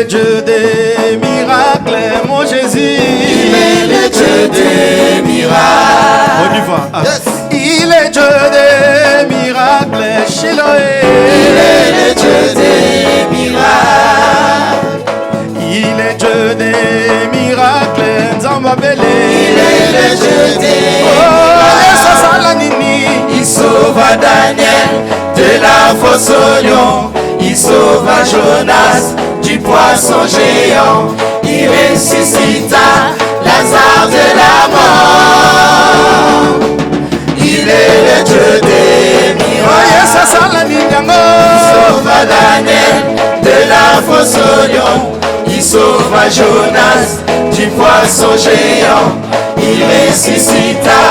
Dieu des miracles, mon Jésus. Il est le Dieu des miracles. On y va. Yes. Il est Dieu des miracles, Shiloé. Il est le Dieu des miracles. Il est Dieu des miracles, Nzambabele. Il est le Dieu des miracles. Il sauva Daniel de la fosse au lion. Il sauva Jonas du poisson géant. Il ressuscita Lazare de la mort. Il est le Dieu des miracles. Il sauva Daniel de la fosse au lion. Il sauva Jonas du poisson géant. Il ressuscita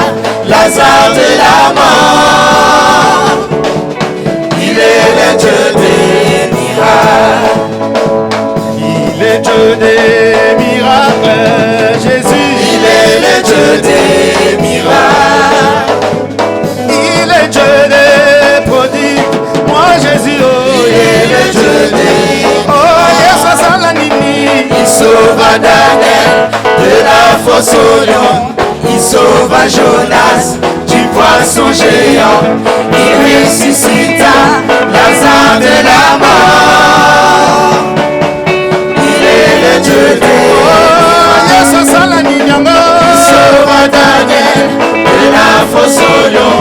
Lazare de la mort. Il est le Dieu des miracles. Il est Dieu des miracles, Jésus. Il est le Dieu des miracles. Il est Dieu des prodigues, moi Jésus. Oh, il est le Dieu des miracles. Il sauva Daniel de la fosse au lion. Il sauva Jonas du poisson géant. Il ressuscita Lazare de la mort. Il est le Dieu des miracles. Il sauva Daniel de la fosse au lion.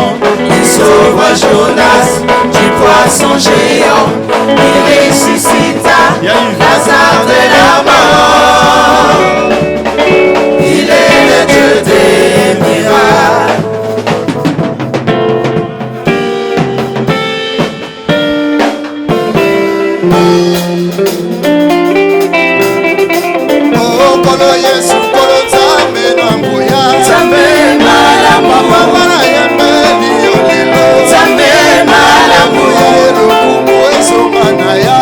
Il sauva Jonas du poisson géant. Il ressuscita Lazare de la mort. Il est le Dieu des miracles. Oh, Kolo Yesu, Kolo Nzambe na nguya. Nzambe malamu. Mama na yembe liyo lilo. Nzambe malamu. Lukumu ezonga na ya.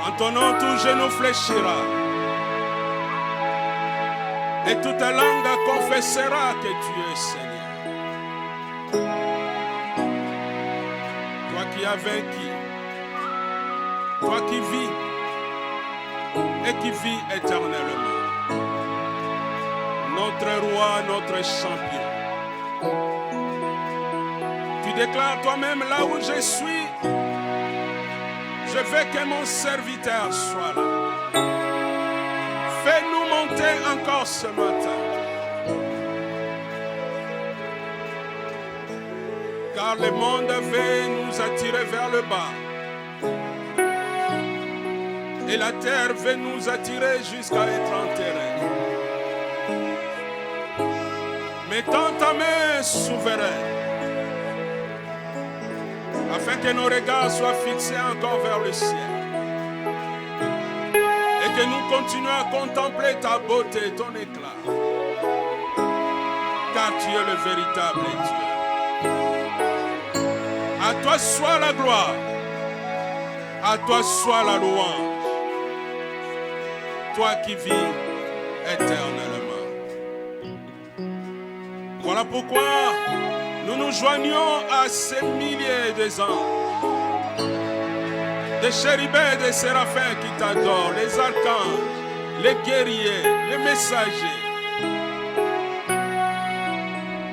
En ton nom, tout genou fléchira. Et toute langue confessera que tu es Seigneur. Toi qui as vaincu, toi qui vis et qui vis éternellement. Notre roi, notre champion. Tu déclares toi-même là où je suis, je veux que mon serviteur soit là. Fais-nous monter encore ce matin. Car le monde veut nous attirer vers le bas. Et la terre veut nous attirer jusqu'à être enterrés. Mais tends ta main souveraine, afin que nos regards soient fixés encore vers le ciel. Et que nous continuions à contempler ta beauté, ton éclat. Car tu es le véritable Dieu. À toi soit la gloire. À toi soit la louange. Toi qui vis éternellement. Voilà pourquoi nous nous joignons à ces milliers de anges, des chérubins et des séraphins qui t'adorent, les archanges, les guerriers, les messagers,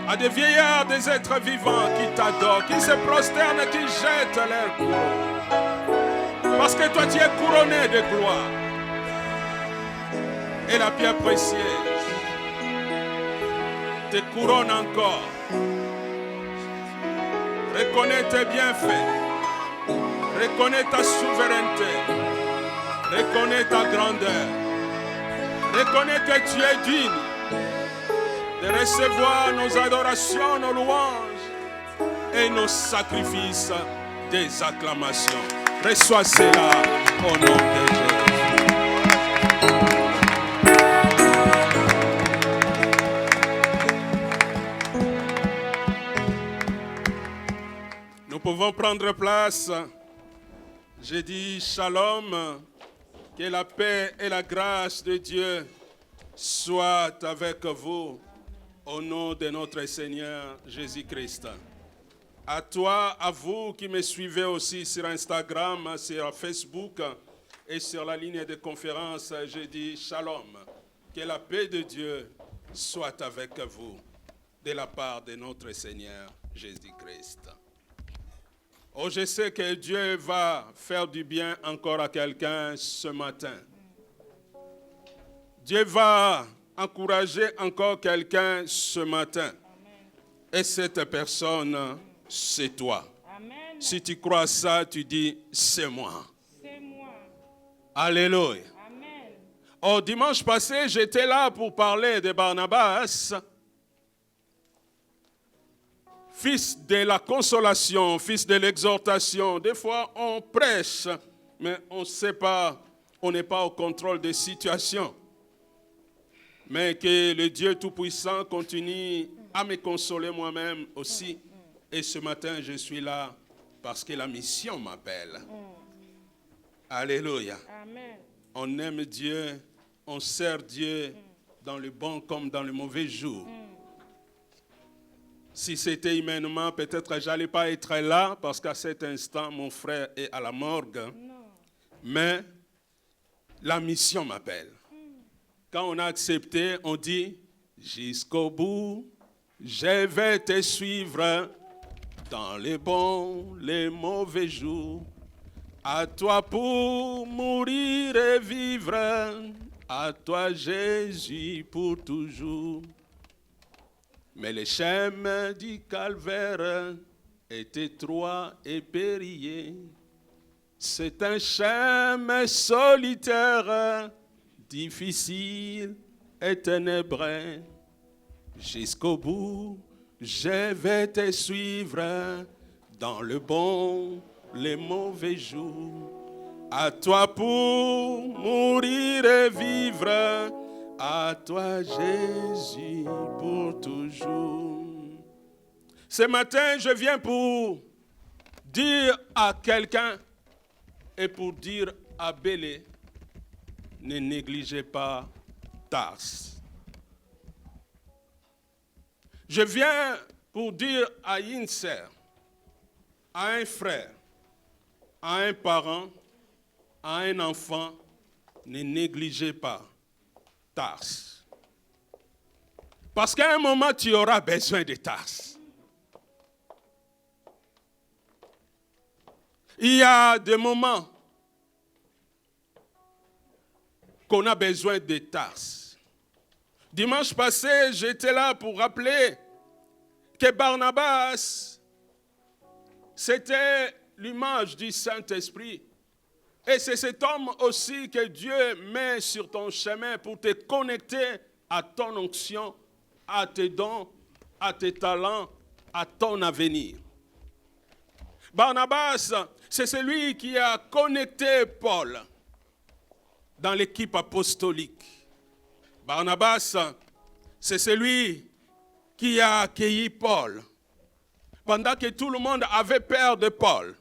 à des vieillards, des êtres vivants qui t'adorent, qui se prosternent, qui jettent leur couronne. Parce que toi tu es couronné de gloire. Et la pierre précieuse te couronne encore. Reconnais tes bienfaits. Reconnais ta souveraineté. Reconnais ta grandeur. Reconnais que tu es digne de recevoir nos adorations, nos louanges et nos sacrifices des acclamations. Reçois cela au nom de Jésus. Nous pouvons prendre place. J'ai dit shalom, que la paix et la grâce de Dieu soient avec vous au nom de notre Seigneur Jésus-Christ. À toi, à vous qui me suivez aussi sur Instagram, sur Facebook et sur la ligne de conférence, je dis shalom, que la paix de Dieu soit avec vous de la part de notre Seigneur Jésus-Christ. Oh, je sais que Dieu va faire du bien encore à quelqu'un ce matin. Dieu va encourager encore quelqu'un ce matin. Et cette personne, c'est toi. Amen. Si tu crois ça, tu dis, c'est moi. C'est moi. Alléluia. Amen. Oh, dimanche passé, j'étais là pour parler de Barnabas, fils de la consolation, fils de l'exhortation. Des fois, on prêche, mais on ne sait pas, on n'est pas au contrôle des situations. Mais que le Dieu Tout-Puissant continue à me consoler moi-même aussi. Et ce matin, je suis là parce que la mission m'appelle. Alléluia. Amen. On aime Dieu, on sert Dieu dans le bon comme dans le mauvais jour. Si c'était humainement, peut-être je n'allais pas être là parce qu'à cet instant, mon frère est à la morgue. Non. Mais la mission m'appelle. Quand on a accepté, on dit, jusqu'au bout, je vais te suivre dans les bons, les mauvais jours. À toi pour mourir et vivre, à toi Jésus pour toujours. Mais le chemin du calvaire est étroit et périllé. C'est un chemin solitaire, difficile et ténébreux. Jusqu'au bout, je vais te suivre dans le bon, les mauvais jours. À toi pour mourir et vivre, à toi Jésus pour toujours. Ce matin, je viens pour dire à quelqu'un et pour dire à Bélé, ne négligez pas Tars. Je viens pour dire à une sœur, à un frère, à un parent, à un enfant, ne négligez pas Tars. Parce qu'à un moment, tu auras besoin de Tars. Il y a des moments qu'on a besoin de Tars. Dimanche passé, j'étais là pour rappeler que Barnabas, c'était l'image du Saint-Esprit. Et c'est cet homme aussi que Dieu met sur ton chemin pour te connecter à ton onction, à tes dons, à tes talents, à ton avenir. Barnabas, c'est celui qui a connecté Paul dans l'équipe apostolique. Barnabas, c'est celui qui a accueilli Paul pendant que tout le monde avait peur de Paul.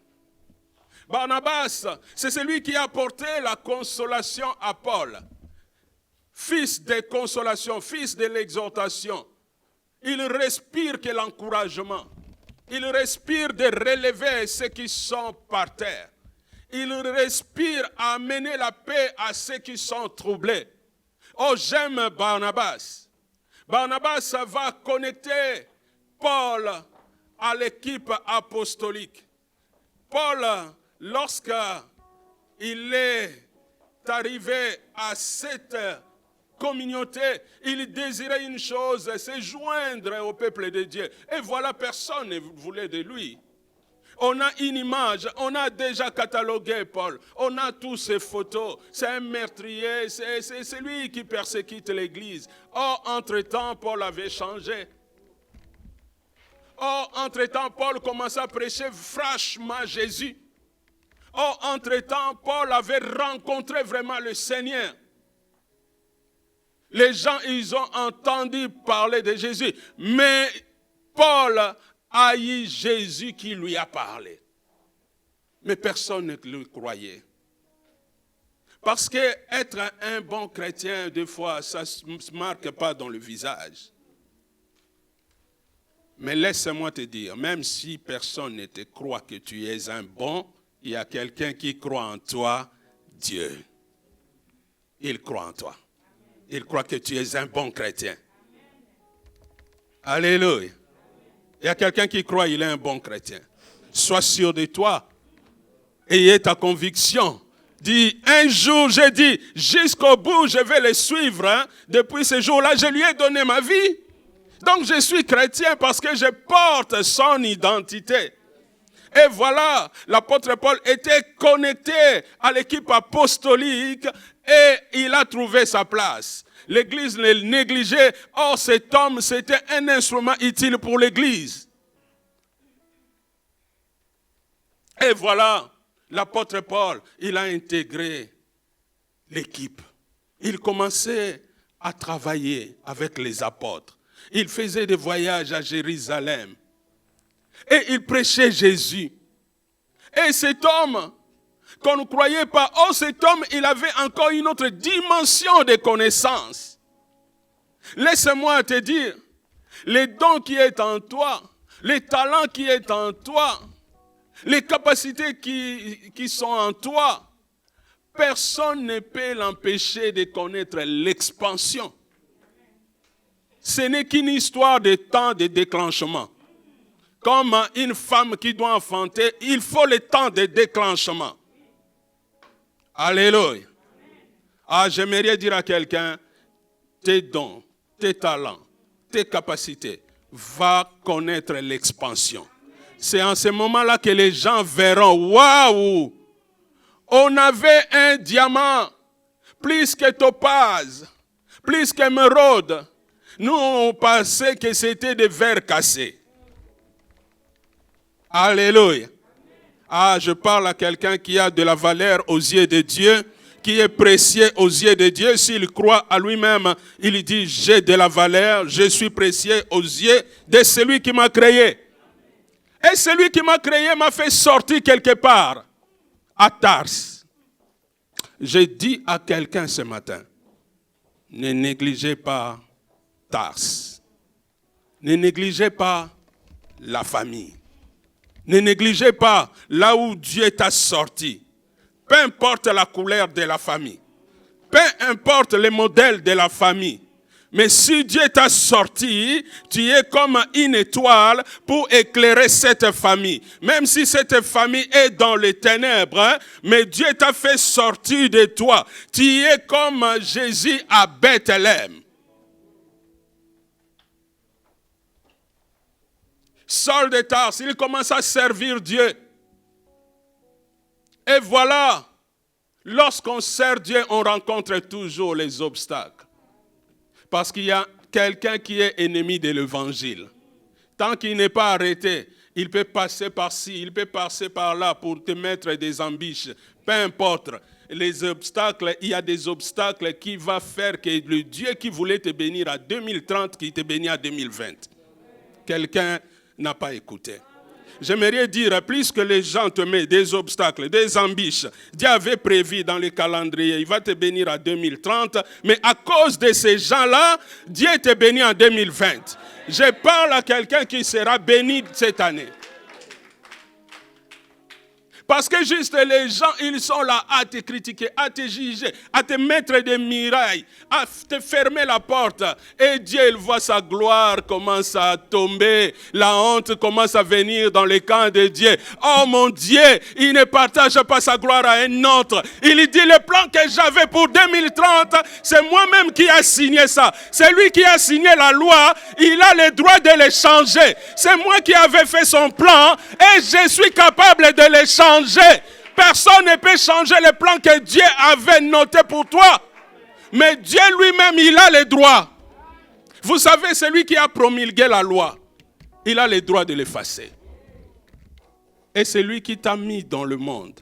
Barnabas, c'est celui qui a apporté la consolation à Paul. Fils de consolation, fils de l'exhortation. Il respire que l'encouragement. Il respire de relever ceux qui sont par terre. Il respire à amener la paix à ceux qui sont troublés. Oh, j'aime Barnabas. Barnabas va connecter Paul à l'équipe apostolique. Paul, lorsqu'il est arrivé à cette communauté, il désirait une chose, c'est joindre au peuple de Dieu. Et voilà, personne ne voulait de lui. On a une image, on a déjà catalogué Paul, on a tous ses photos, c'est un meurtrier, c'est lui qui persécute l'église. Or, entre-temps, Paul avait changé. Or, entre-temps, Paul commençait à prêcher franchement Jésus. Or, entre-temps, Paul avait rencontré vraiment le Seigneur. Les gens, ils ont entendu parler de Jésus, mais Paul a eu Jésus qui lui a parlé. Mais personne ne le croyait. Parce que être un bon chrétien, des fois, ça ne se marque pas dans le visage. Mais laisse-moi te dire, même si personne ne te croit que tu es un bon, il y a quelqu'un qui croit en toi, Dieu. Il croit en toi. Il croit que tu es un bon chrétien. Alléluia. Il y a quelqu'un qui croit qu'il est un bon chrétien. Sois sûr de toi. Ayez ta conviction. Dis, un jour, j'ai dit, jusqu'au bout, je vais le suivre. Hein. Depuis ce jour-là, je lui ai donné ma vie. Donc, je suis chrétien parce que je porte son identité. Et voilà, l'apôtre Paul était connecté à l'équipe apostolique et il a trouvé sa place. L'église le négligeait. Or, cet homme, c'était un instrument utile pour l'église. Et voilà, l'apôtre Paul, il a intégré l'équipe. Il commençait à travailler avec les apôtres. Il faisait des voyages à Jérusalem. Et il prêchait Jésus. Et cet homme, qu'on ne croyait pas, oh, cet homme, il avait encore une autre dimension de connaissance. Laisse-moi te dire, les dons qui sont en toi, les talents qui sont en toi, les capacités qui sont en toi, personne ne peut l'empêcher de connaître l'expansion. Ce n'est qu'une histoire de temps de déclenchement. Comme une femme qui doit enfanter, il faut le temps de déclenchement. Alléluia. Ah, j'aimerais dire à quelqu'un, tes dons, tes talents, tes capacités, va connaître l'expansion. C'est en ce moment-là que les gens verront, waouh, on avait un diamant, plus que topaz, plus qu'émeraude. Nous, on pensait que c'était des verres cassés. Alléluia. Ah, je parle à quelqu'un qui a de la valeur aux yeux de Dieu, qui est précieux aux yeux de Dieu. S'il croit à lui-même, il dit, j'ai de la valeur, je suis précieux aux yeux de celui qui m'a créé. Et celui qui m'a créé m'a fait sortir quelque part, à Tars. J'ai dit à quelqu'un ce matin, ne négligez pas Tars. Ne négligez pas la famille. Ne négligez pas là où Dieu t'a sorti. Peu importe la couleur de la famille. Peu importe le modèle de la famille. Mais si Dieu t'a sorti, tu es comme une étoile pour éclairer cette famille. Même si cette famille est dans les ténèbres, mais Dieu t'a fait sortir de toi. Tu es comme Jésus à Bethléem. Saul de Tarse, il commence à servir Dieu. Et voilà, lorsqu'on sert Dieu, on rencontre toujours les obstacles. Parce qu'il y a quelqu'un qui est ennemi de l'évangile. Tant qu'il n'est pas arrêté, il peut passer par-ci, il peut passer par-là pour te mettre des embûches. Peu importe. Les obstacles, il y a des obstacles qui vont faire que le Dieu qui voulait te bénir à 2030, qui te bénit à 2020. Quelqu'un n'a pas écouté. J'aimerais dire, plus que les gens te mettent des obstacles, des embûches, Dieu avait prévu dans le calendrier, il va te bénir à 2030, mais à cause de ces gens-là, Dieu te bénit en 2020. Je parle à quelqu'un qui sera béni cette année. Parce que juste les gens, ils sont là à te critiquer, à te juger, à te mettre des murailles, à te fermer la porte. Et Dieu, il voit sa gloire commence à tomber. La honte commence à venir dans le camp de Dieu. Oh mon Dieu, il ne partage pas sa gloire à un autre. Il dit, le plan que j'avais pour 2030, c'est moi-même qui ai signé ça. C'est lui qui a signé la loi. Il a le droit de le changer. C'est moi qui avais fait son plan et je suis capable de le changer. Personne ne peut changer le plan que Dieu avait noté pour toi. Mais Dieu lui-même, il a le droit. Vous savez, celui qui a promulgué la loi, il a le droit de l'effacer. Et celui qui t'a mis dans le monde,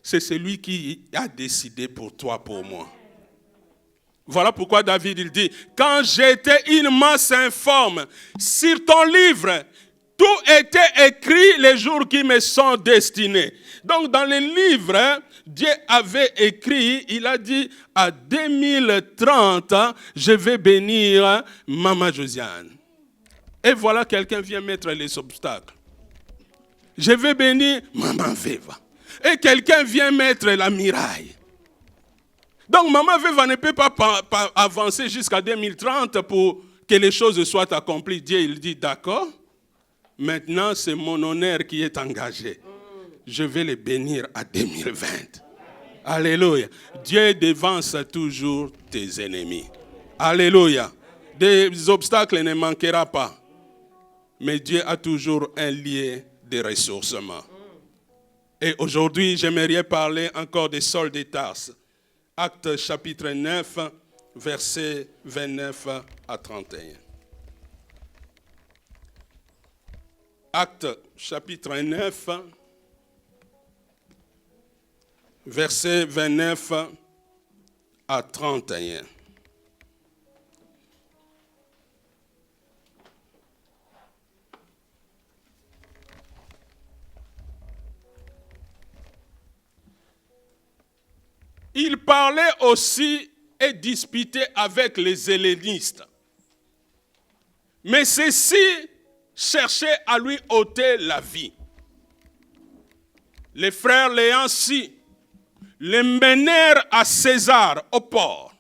c'est celui qui a décidé pour toi, pour moi. Voilà pourquoi David, il dit, quand j'étais une masse informe, sur ton livre, tout était écrit les jours qui me sont destinés. Donc dans le livre, Dieu avait écrit, il a dit, à 2030, je vais bénir Maman Josiane. Et voilà, quelqu'un vient mettre les obstacles. Je vais bénir Maman Veva. Et quelqu'un vient mettre la miraille. Donc Maman Veva ne peut pas avancer jusqu'à 2030 pour que les choses soient accomplies. Dieu, il dit, d'accord. Maintenant, c'est mon honneur qui est engagé. Je vais les bénir à 2020. Alléluia. Dieu devance toujours tes ennemis. Alléluia. Des obstacles ne manqueront pas. Mais Dieu a toujours un lien de ressourcement. Et aujourd'hui, j'aimerais parler encore des Saul de Tarse. Actes chapitre 9, versets 29 à 31. Actes chapitre 9, versets 29 à 31. Il parlait aussi et disputait avec les hellénistes. Mais ceux-ci cherchaient à lui ôter la vie. Les frères l'ayant su, les menèrent à César, au port,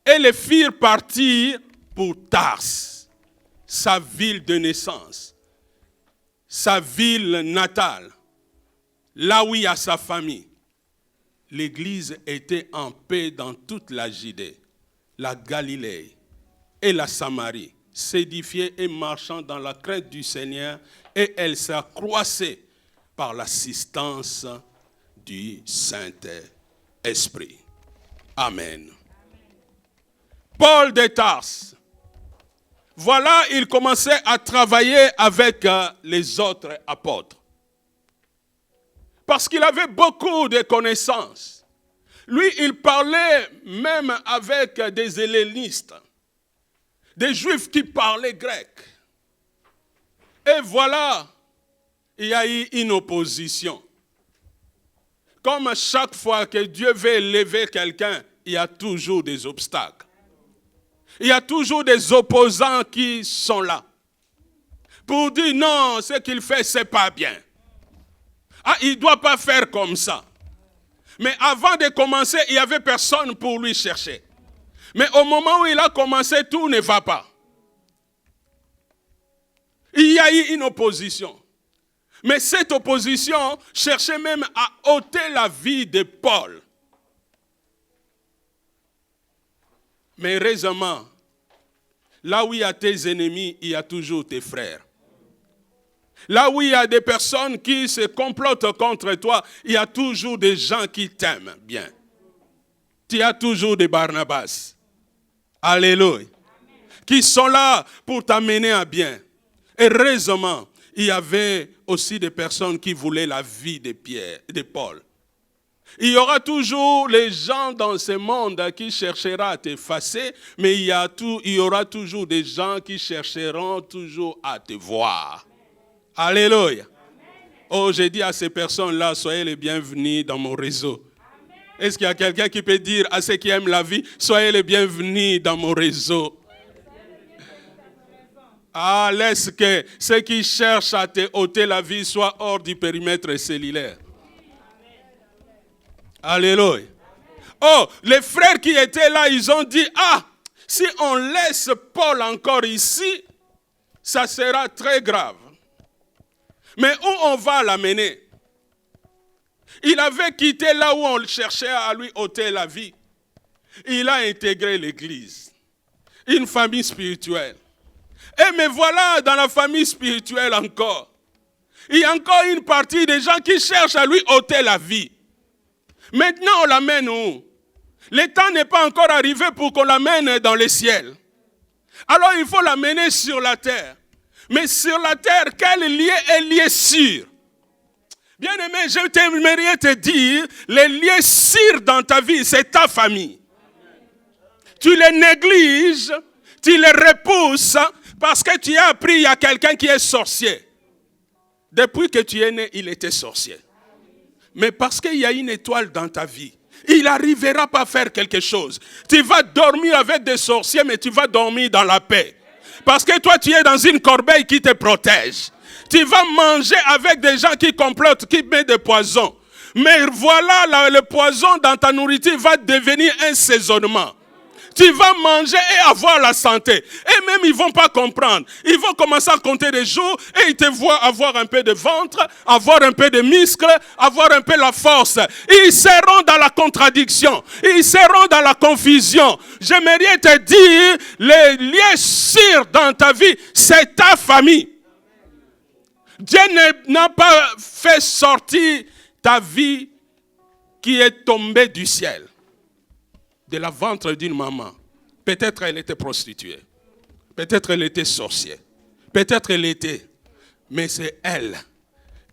et les firent partir pour Tarse, sa ville de naissance, sa ville natale, là où il y a sa famille. L'église était en paix dans toute la Judée, la Galilée et la Samarie, s'édifiait et marchant dans la crainte du Seigneur, et elle s'accroissait par l'assistance du Saint-Esprit. Amen. Paul de Tarse, voilà, il commençait à travailler avec les autres apôtres. Parce qu'il avait beaucoup de connaissances. Lui, il parlait même avec des hellénistes, des juifs qui parlaient grec. Et voilà, il y a eu une opposition. comme à chaque fois que Dieu veut élever quelqu'un, il y a toujours des obstacles. Il y a toujours des opposants qui sont là. Pour dire non, ce qu'il fait, ce n'est pas bien. Ah, il ne doit pas faire comme ça. Mais avant de commencer, il n'y avait personne pour lui chercher. Mais au moment où il a commencé, tout ne va pas. Il y a eu une opposition. Mais cette opposition cherchait même à ôter la vie de Paul. Mais heureusement, là où il y a tes ennemis, il y a toujours tes frères. Là où il y a des personnes qui se complotent contre toi, il y a toujours des gens qui t'aiment bien. Tu as toujours des Barnabas. Alléluia. Qui sont là pour t'amener à bien. Heureusement, il y avait aussi des personnes qui voulaient la vie de Paul. Il y aura toujours les gens dans ce monde qui chercheront à t'effacer, mais il y aura toujours des gens qui chercheront toujours à te voir. Alléluia. Oh, j'ai dit à ces personnes-là, soyez les bienvenus dans mon réseau. Est-ce qu'il y a quelqu'un qui peut dire à ceux qui aiment la vie, soyez les bienvenus dans mon réseau? Ah, laisse que ceux qui cherchent à te ôter la vie soient hors du périmètre cellulaire. Alléluia. Oh, les frères qui étaient là, ils ont dit, ah, si on laisse Paul encore ici, ça sera très grave. Mais où on va l'amener? Il avait quitté là où on cherchait à lui ôter la vie. Il a intégré l'église, une famille spirituelle. Et me voilà dans la famille spirituelle encore. Il y a encore une partie des gens qui cherchent à lui ôter la vie. Maintenant, on l'amène où? Le temps n'est pas encore arrivé pour qu'on l'amène dans le ciel. Alors, il faut l'amener sur la terre. Mais sur la terre, quel lieu est lié sûr? Bien-aimé, je t'aimerais te dire, les lieux sûrs dans ta vie, c'est ta famille. Tu les négliges, tu les repousses, parce que tu as appris, il y a quelqu'un qui est sorcier. Depuis que tu es né, il était sorcier. Mais parce qu'il y a une étoile dans ta vie, il n'arrivera pas à faire quelque chose. Tu vas dormir avec des sorciers, mais tu vas dormir dans la paix. Parce que toi, tu es dans une corbeille qui te protège. Tu vas manger avec des gens qui complotent, qui mettent des poisons. Mais voilà, le poison dans ta nourriture va devenir un saisonnement. Tu vas manger et avoir la santé. Et même, ils ne vont pas comprendre. Ils vont commencer à compter des jours et ils te voient avoir un peu de ventre, avoir un peu de muscles, avoir un peu la force. Ils seront dans la contradiction. Ils seront dans la confusion. J'aimerais te dire, les liens sûrs dans ta vie, c'est ta famille. Dieu n'a pas fait sortir ta vie qui est tombée du ciel. De la ventre d'une maman. Peut-être elle était prostituée. Peut-être elle était sorcière. Peut-être elle était. Mais c'est elle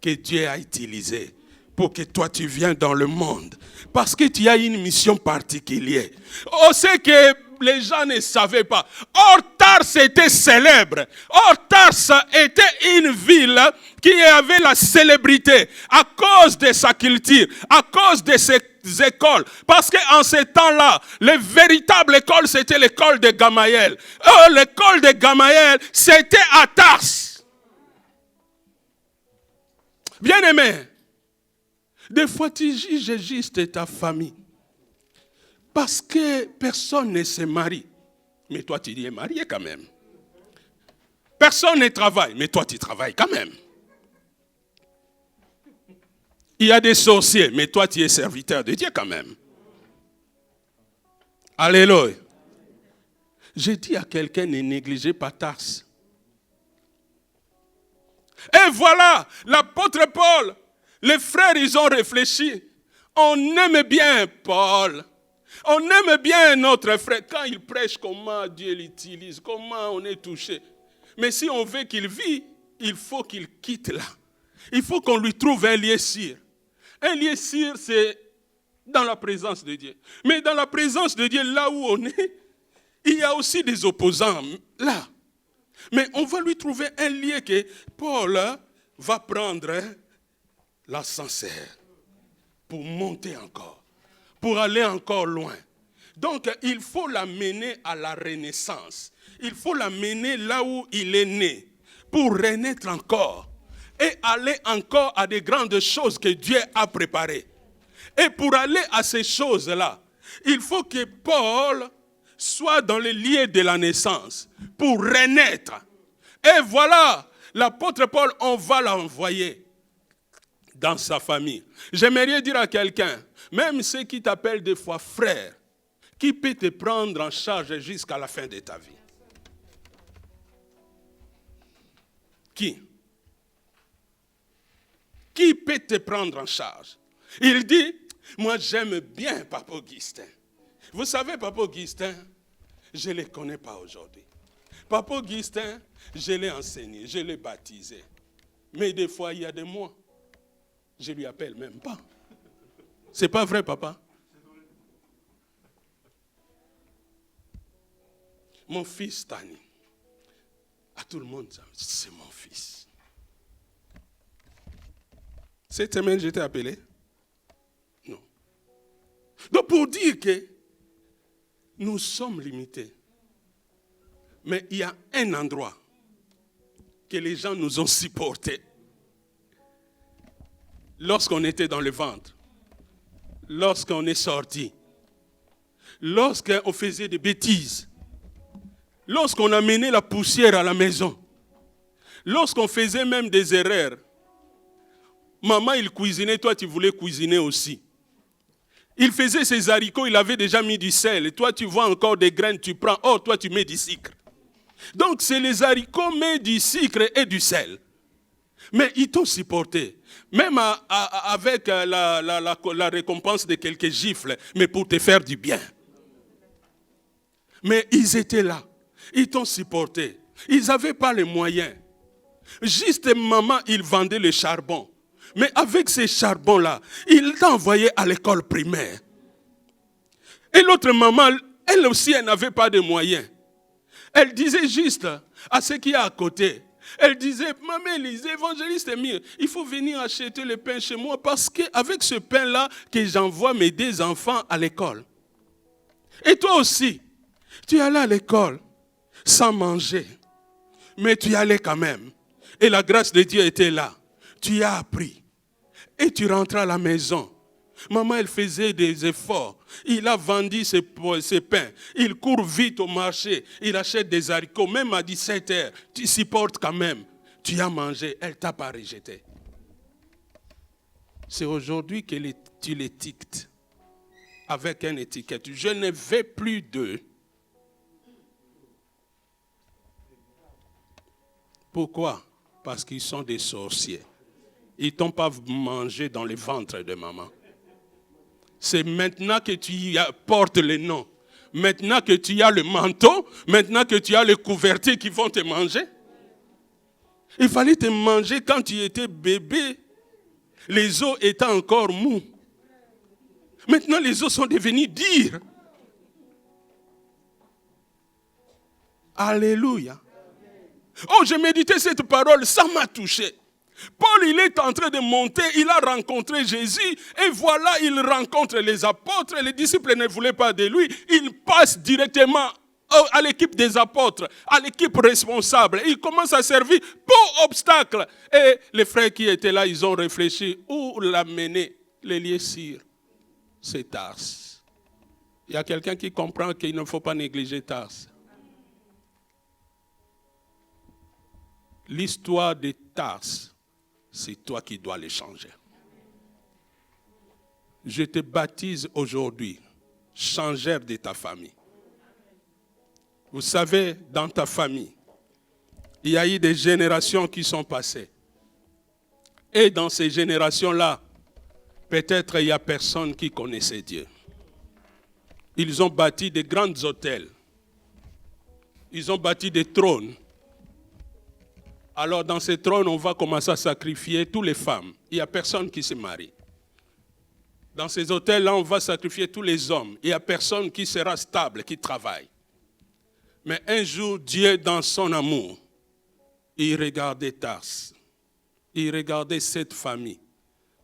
que Dieu a utilisée pour que toi tu viennes dans le monde. Parce que tu as une mission particulière. Oh, c'est que les gens ne savaient pas. Or, Tars était célèbre. Or, Tars était une ville qui avait la célébrité à cause de sa culture, à cause de ses écoles. Parce qu'en ces temps-là, les véritables écoles, c'était l'école de Gamaliel. L'école de Gamaliel, c'était à Tars. Bien-aimé, des fois tu juges juste ta famille. Parce que personne ne se marie. Mais toi, tu es marié quand même. Personne ne travaille, mais toi, tu travailles quand même. Il y a des sorciers, mais toi, tu es serviteur de Dieu quand même. Alléluia. J'ai dit à quelqu'un, ne négligez pas Tars. Et voilà, l'apôtre Paul, les frères, ils ont réfléchi. On aime bien Paul. On aime bien notre frère. Quand il prêche, comment Dieu l'utilise, comment on est touché. Mais si on veut qu'il vive, il faut qu'il quitte là. Il faut qu'on lui trouve un lieu sûr. Un lieu sûr, c'est dans la présence de Dieu. Mais dans la présence de Dieu, là où on est, il y a aussi des opposants là. Mais on va lui trouver un lieu que Paul va prendre l'ascenseur. pour monter encore, pour aller encore loin. Donc, il faut l'amener à la renaissance. Il faut l'amener là où il est né, pour renaître encore et aller encore à des grandes choses que Dieu a préparées. Et pour aller à ces choses-là, il faut que Paul soit dans les lieux de la naissance pour renaître. Et voilà, l'apôtre Paul, on va l'envoyer dans sa famille. J'aimerais dire à quelqu'un, même ceux qui t'appellent des fois frère, qui peut te prendre en charge jusqu'à la fin de ta vie? Qui peut te prendre en charge? Il dit, moi j'aime bien Papa Augustin. Vous savez, Papa Augustin, je ne le connais pas aujourd'hui. Papa Augustin, je l'ai enseigné, je l'ai baptisé. Mais des fois, il y a des mois, je ne lui appelle même pas. C'est pas vrai, papa? Mon fils Tani, à tout le monde, c'est mon fils. Cette semaine, j'étais appelé? Non. Donc, pour dire que nous sommes limités, mais il y a un endroit que les gens nous ont supportés. Lorsqu'on était dans le ventre, lorsqu'on est sorti, lorsqu'on faisait des bêtises, lorsqu'on amenait la poussière à la maison, lorsqu'on faisait même des erreurs, maman il cuisinait, toi tu voulais cuisiner aussi. Il faisait ses haricots, il avait déjà mis du sel, et toi tu vois encore des graines, tu prends, oh toi tu mets du sucre. Donc c'est les haricots, mais du sucre et du sel. Mais ils t'ont supporté, même avec la récompense de quelques gifles, mais pour te faire du bien. Mais ils étaient là, ils t'ont supporté. Ils n'avaient pas les moyens. Juste maman, il vendait le charbon. Mais avec ces charbons-là, il t'a envoyé à l'école primaire. Et l'autre maman, elle aussi, elle n'avait pas de moyens. Elle disait juste à ceux qui est à côté, elle disait, maman Élise, évangéliste Émile, il faut venir acheter le pain chez moi parce qu'avec ce pain-là, que j'envoie mes 2 enfants à l'école. Et toi aussi, tu allais à l'école sans manger, mais tu y allais quand même. Et la grâce de Dieu était là. Tu as appris. Et tu rentrais à la maison. Maman, elle faisait des efforts. Il a vendu ses pains. Il court vite au marché. Il achète des haricots. Même à 17h, tu supportes quand même. Tu as mangé. Elle ne t'a pas rejeté. C'est aujourd'hui que tu l'étiquetes avec une étiquette. Je ne veux plus d'eux. Pourquoi? Parce qu'ils sont des sorciers. Ils ne t'ont pas mangé dans le ventre de maman. C'est maintenant que tu portes le nom. Maintenant que tu as le manteau, maintenant que tu as les couvertures qui vont te manger. Il fallait te manger quand tu étais bébé. Les os étaient encore mous. Maintenant, les os sont devenus durs. Alléluia. Oh, j'ai médité cette parole, ça m'a touché. Paul, il est en train de monter, il a rencontré Jésus, et voilà, il rencontre les apôtres, les disciples ne voulaient pas de lui, il passe directement à l'équipe des apôtres, à l'équipe responsable, il commence à servir pour obstacle. Et les frères qui étaient là, ils ont réfléchi, où l'amener, les lier sur c'est Tarse. Il y a quelqu'un qui comprend qu'il ne faut pas négliger Tarse. L'histoire de Tarse, c'est toi qui dois les changer. Je te baptise aujourd'hui, changeur de ta famille. Vous savez, dans ta famille, il y a eu des générations qui sont passées. Et dans ces générations-là, peut-être il n'y a personne qui connaissait Dieu. Ils ont bâti des grands hôtels. Ils ont bâti des trônes. Alors dans ces trônes, on va commencer à sacrifier toutes les femmes. Il n'y a personne qui se marie. Dans ces hôtels-là, on va sacrifier tous les hommes. Il n'y a personne qui sera stable, qui travaille. Mais un jour, Dieu, dans son amour, il regardait Tarse. Il regardait cette famille.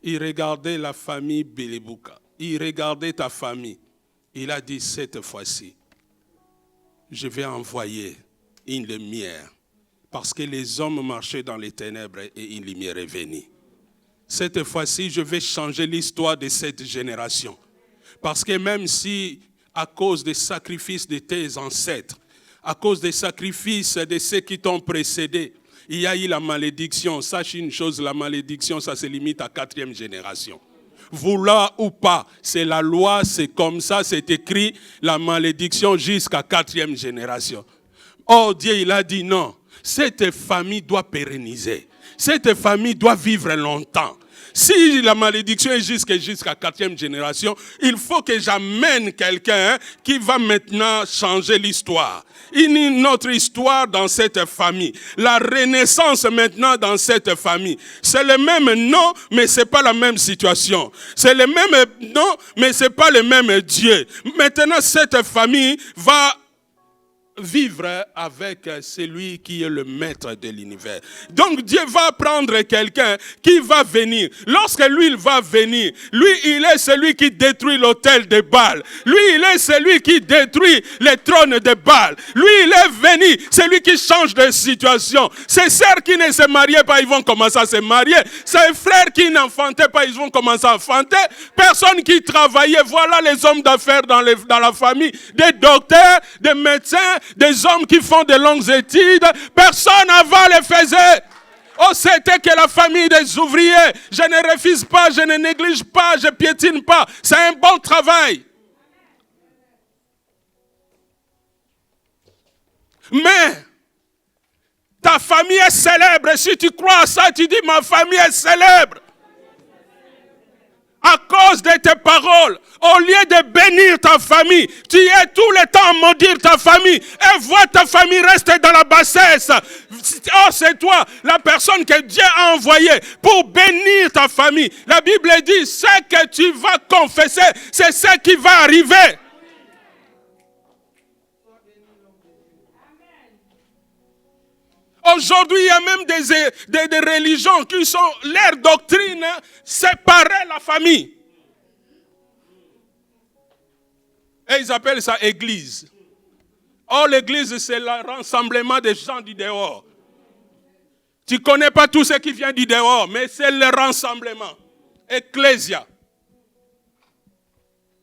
Il regardait la famille Belebouka. Il regardait ta famille. Il a dit, cette fois-ci, je vais envoyer une lumière. Parce que les hommes marchaient dans les ténèbres et une lumière est venue. Cette fois-ci, je vais changer l'histoire de cette génération. Parce que même si, à cause des sacrifices de tes ancêtres, à cause des sacrifices de ceux qui t'ont précédé, il y a eu la malédiction. Sache une chose, la malédiction, ça se limite à 4e génération. Vouloir ou pas, c'est la loi, c'est comme ça, c'est écrit, la malédiction jusqu'à 4e génération. Oh, Dieu, il a dit non, cette famille doit pérenniser. Cette famille doit vivre longtemps. Si la malédiction est jusqu'à 4e génération, il faut que j'amène quelqu'un qui va maintenant changer l'histoire. Une autre histoire dans cette famille. La renaissance maintenant dans cette famille. C'est le même nom, mais ce n'est pas la même situation. C'est le même nom, mais ce n'est pas le même Dieu. Maintenant, cette famille va vivre avec celui qui est le maître de l'univers. Donc Dieu va prendre quelqu'un qui va venir. Lorsque lui, il va venir, lui, il est celui qui détruit l'autel de Baal. Lui, il est celui qui détruit les trônes de Baal. Lui, il est venu, celui qui change de situation. Ces sœurs qui ne se mariaient pas, ils vont commencer à se marier. Ces frères qui n'enfantaient pas, ils vont commencer à enfanter. Personne qui travaillait, voilà les hommes d'affaires dans la famille, des docteurs, des médecins, des hommes qui font de longues études. Personne avant les faisait. Oh, c'était que la famille des ouvriers. Je ne refuse pas, je ne néglige pas, je piétine pas. C'est un bon travail. Mais ta famille est célèbre. Si tu crois à ça, tu dis ma famille est célèbre. À cause de tes paroles, au lieu de bénir ta famille, tu es tout le temps à maudire ta famille et vois ta famille rester dans la bassesse. Oh, c'est toi, la personne que Dieu a envoyée pour bénir ta famille. La Bible dit, ce que tu vas confesser, c'est ce qui va arriver. Aujourd'hui, il y a même des religions qui sont, leur doctrine, séparer la famille. Et ils appellent ça église. Or, l'église, c'est le rassemblement des gens du dehors. Tu ne connais pas tout ce qui vient du dehors, mais c'est le rassemblement. Ecclésia.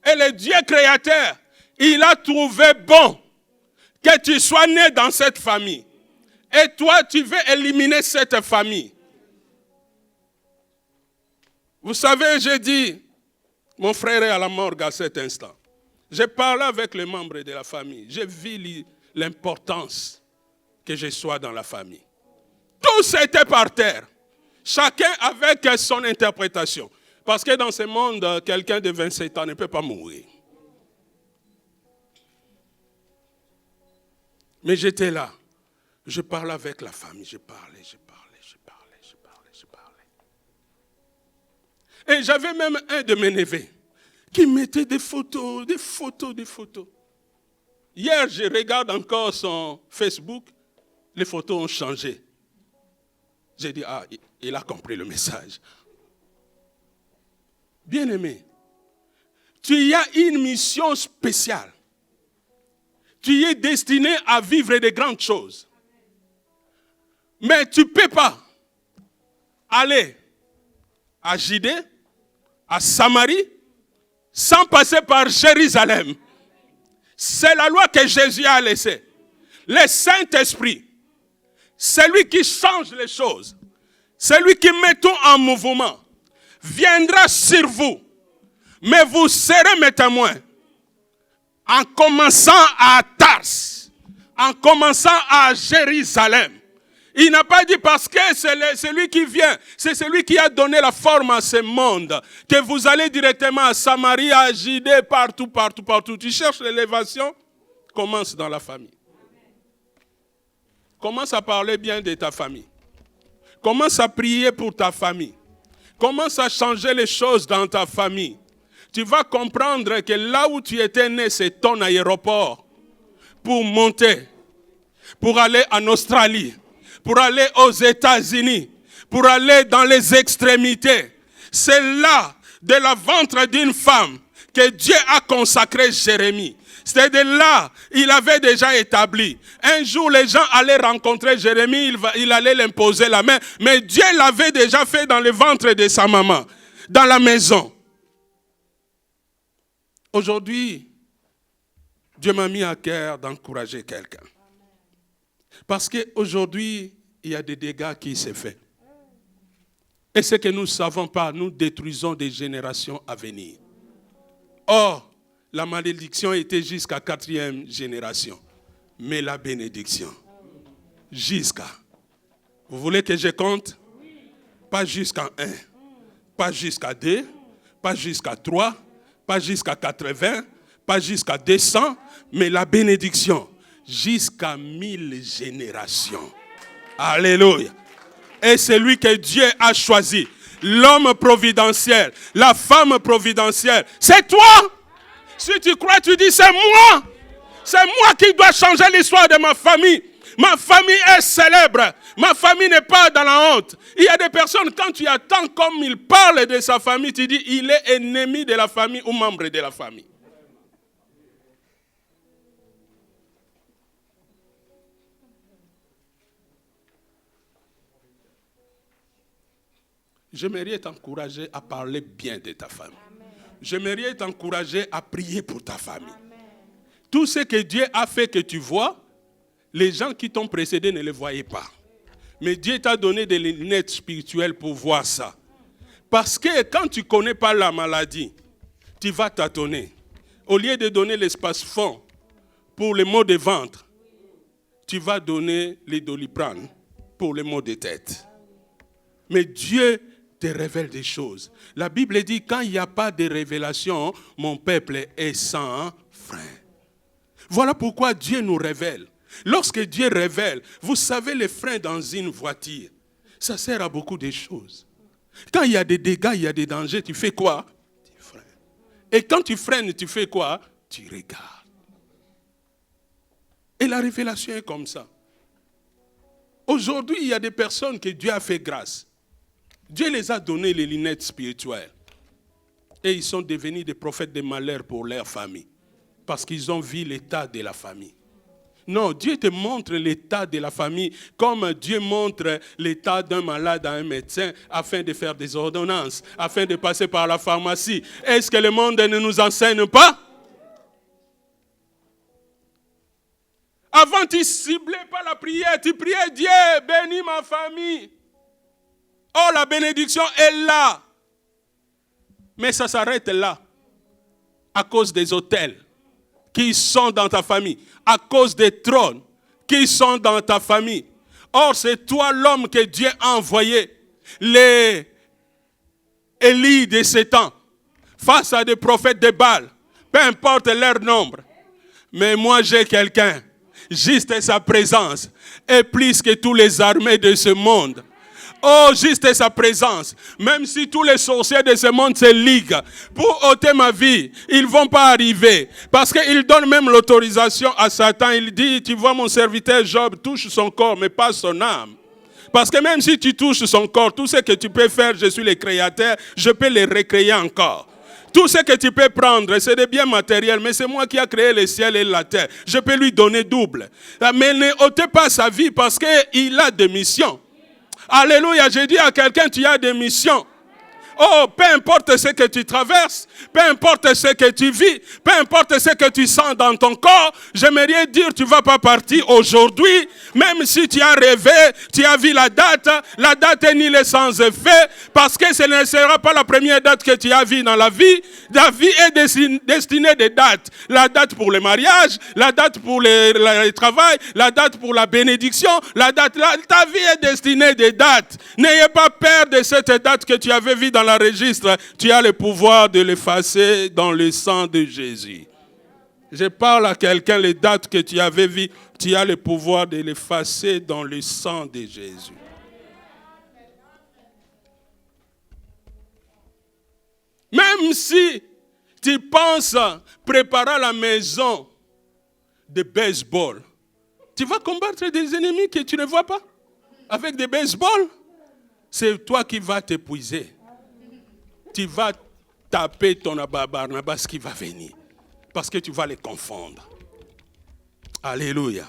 Et le Dieu créateur, il a trouvé bon que tu sois né dans cette famille. Et toi, tu veux éliminer cette famille. Vous savez, j'ai dit, mon frère est à la morgue à cet instant. J'ai parlé avec les membres de la famille. J'ai vu l'importance que je sois dans la famille. Tous étaient par terre. Chacun avec son interprétation. Parce que dans ce monde, quelqu'un de 27 ans ne peut pas mourir. Mais j'étais là. Je parlais avec la famille, je parlais. Et j'avais même un de mes neveux qui mettait des photos. Hier, je regarde encore son Facebook, les photos ont changé. J'ai dit, ah, il a compris le message. Bien-aimé, tu as une mission spéciale. Tu es destiné à vivre de grandes choses. Mais tu ne peux pas aller à Judée, à Samarie, sans passer par Jérusalem. C'est la loi que Jésus a laissée. Le Saint-Esprit, celui qui change les choses, celui qui met tout en mouvement, viendra sur vous. Mais vous serez mes témoins. En commençant à Tars, en commençant à Jérusalem. Il n'a pas dit parce que c'est celui qui vient, c'est celui qui a donné la forme à ce monde, que vous allez directement à Samarie, à Judée, partout. Tu cherches l'élévation, commence dans la famille. Commence à parler bien de ta famille. Commence à prier pour ta famille. Commence à changer les choses dans ta famille. Tu vas comprendre que là où tu étais né, c'est ton aéroport pour monter, pour aller en Australie, pour aller aux États-Unis, pour aller dans les extrémités. C'est là, de la ventre d'une femme, que Dieu a consacré Jérémie. C'était de là, il avait déjà établi. Un jour, les gens allaient rencontrer Jérémie, il allait l'imposer la main. Mais Dieu l'avait déjà fait dans le ventre de sa maman, dans la maison. Aujourd'hui, Dieu m'a mis à cœur d'encourager quelqu'un. Parce qu'aujourd'hui, il y a des dégâts qui se font. Et ce que nous ne savons pas, nous détruisons des générations à venir. Or, la malédiction était jusqu'à 4e génération. Mais la bénédiction, jusqu'à... Vous voulez que je compte? Pas jusqu'à 1, pas jusqu'à 2, pas jusqu'à 3, pas jusqu'à 80, pas jusqu'à 200, mais la bénédiction, jusqu'à 1000 générations. Alléluia. Et c'est lui que Dieu a choisi. L'homme providentiel, la femme providentielle. C'est toi. Si tu crois, tu dis c'est moi. C'est moi qui dois changer l'histoire de ma famille. Ma famille est célèbre. Ma famille n'est pas dans la honte. Il y a des personnes, quand tu attends comme il parle de sa famille, tu dis il est ennemi de la famille ou membre de la famille. J'aimerais t'encourager à parler bien de ta famille. J'aimerais t'encourager à prier pour ta famille. Tout ce que Dieu a fait que tu vois, les gens qui t'ont précédé ne le voyaient pas. Mais Dieu t'a donné des lunettes spirituelles pour voir ça. Parce que quand tu ne connais pas la maladie, tu vas tâtonner. Au lieu de donner l'espace-fond pour les maux de ventre, tu vas donner les Doliprane pour les maux de tête. Mais Dieu te révèle des choses. La Bible dit, quand il n'y a pas de révélation, mon peuple est sans frein. Voilà pourquoi Dieu nous révèle. Lorsque Dieu révèle, vous savez les freins dans une voiture, ça sert à beaucoup de choses. Quand il y a des dégâts, il y a des dangers, tu fais quoi? Tu freines. Et quand tu freines, tu fais quoi? Tu regardes. Et la révélation est comme ça. Aujourd'hui, il y a des personnes que Dieu a fait grâce. Dieu les a donné les lunettes spirituelles. Et ils sont devenus des prophètes de malheur pour leur famille. Parce qu'ils ont vu l'état de la famille. Non, Dieu te montre l'état de la famille comme Dieu montre l'état d'un malade à un médecin afin de faire des ordonnances, afin de passer par la pharmacie. Est-ce que le monde ne nous enseigne pas? Avant, tu ne ciblais pas la prière, tu priais Dieu, bénis ma famille. Oh, la bénédiction est là. Mais ça s'arrête là. À cause des autels qui sont dans ta famille. À cause des trônes qui sont dans ta famille. Or, c'est toi l'homme que Dieu a envoyé. Les Élie de ces temps. Face à des prophètes de Baal. Peu importe leur nombre. Mais moi, j'ai quelqu'un. Juste sa présence est plus que tous les armées de ce monde. Oh, juste sa présence. Même si tous les sorciers de ce monde se liguent pour ôter ma vie, ils ne vont pas arriver. Parce qu'il donne même l'autorisation à Satan. Il dit, tu vois mon serviteur Job touche son corps, mais pas son âme. Parce que même si tu touches son corps, tout ce que tu peux faire, je suis le créateur, je peux le recréer encore. Tout ce que tu peux prendre, c'est des biens matériels, mais c'est moi qui ai créé le ciel et la terre. Je peux lui donner double. Mais ne ôtez pas sa vie parce qu'il a des missions. Alléluia, j'ai dit à quelqu'un, tu as des missions. Oh, peu importe ce que tu traverses, peu importe ce que tu vis, peu importe ce que tu sens dans ton corps, j'aimerais dire tu ne vas pas partir aujourd'hui, même si tu as rêvé, tu as vu la date est nulle sans effet, parce que ce ne sera pas la première date que tu as vue dans la vie. La vie est destinée des dates. La date pour le mariage, la date pour le travail, la date pour la bénédiction, ta vie est destinée des dates. N'ayez pas peur de cette date que tu avais vue dans le registre, tu as le pouvoir de l'effacer dans le sang de Jésus. Je parle à quelqu'un, les dates que tu avais vues, tu as le pouvoir de l'effacer dans le sang de Jésus. Même si tu penses préparer la maison de baseball, tu vas combattre des ennemis que tu ne vois pas avec des baseballs. C'est toi qui vas t'épuiser. tu vas taper ton Barnabas qui va venir. Parce que tu vas les confondre. Alléluia.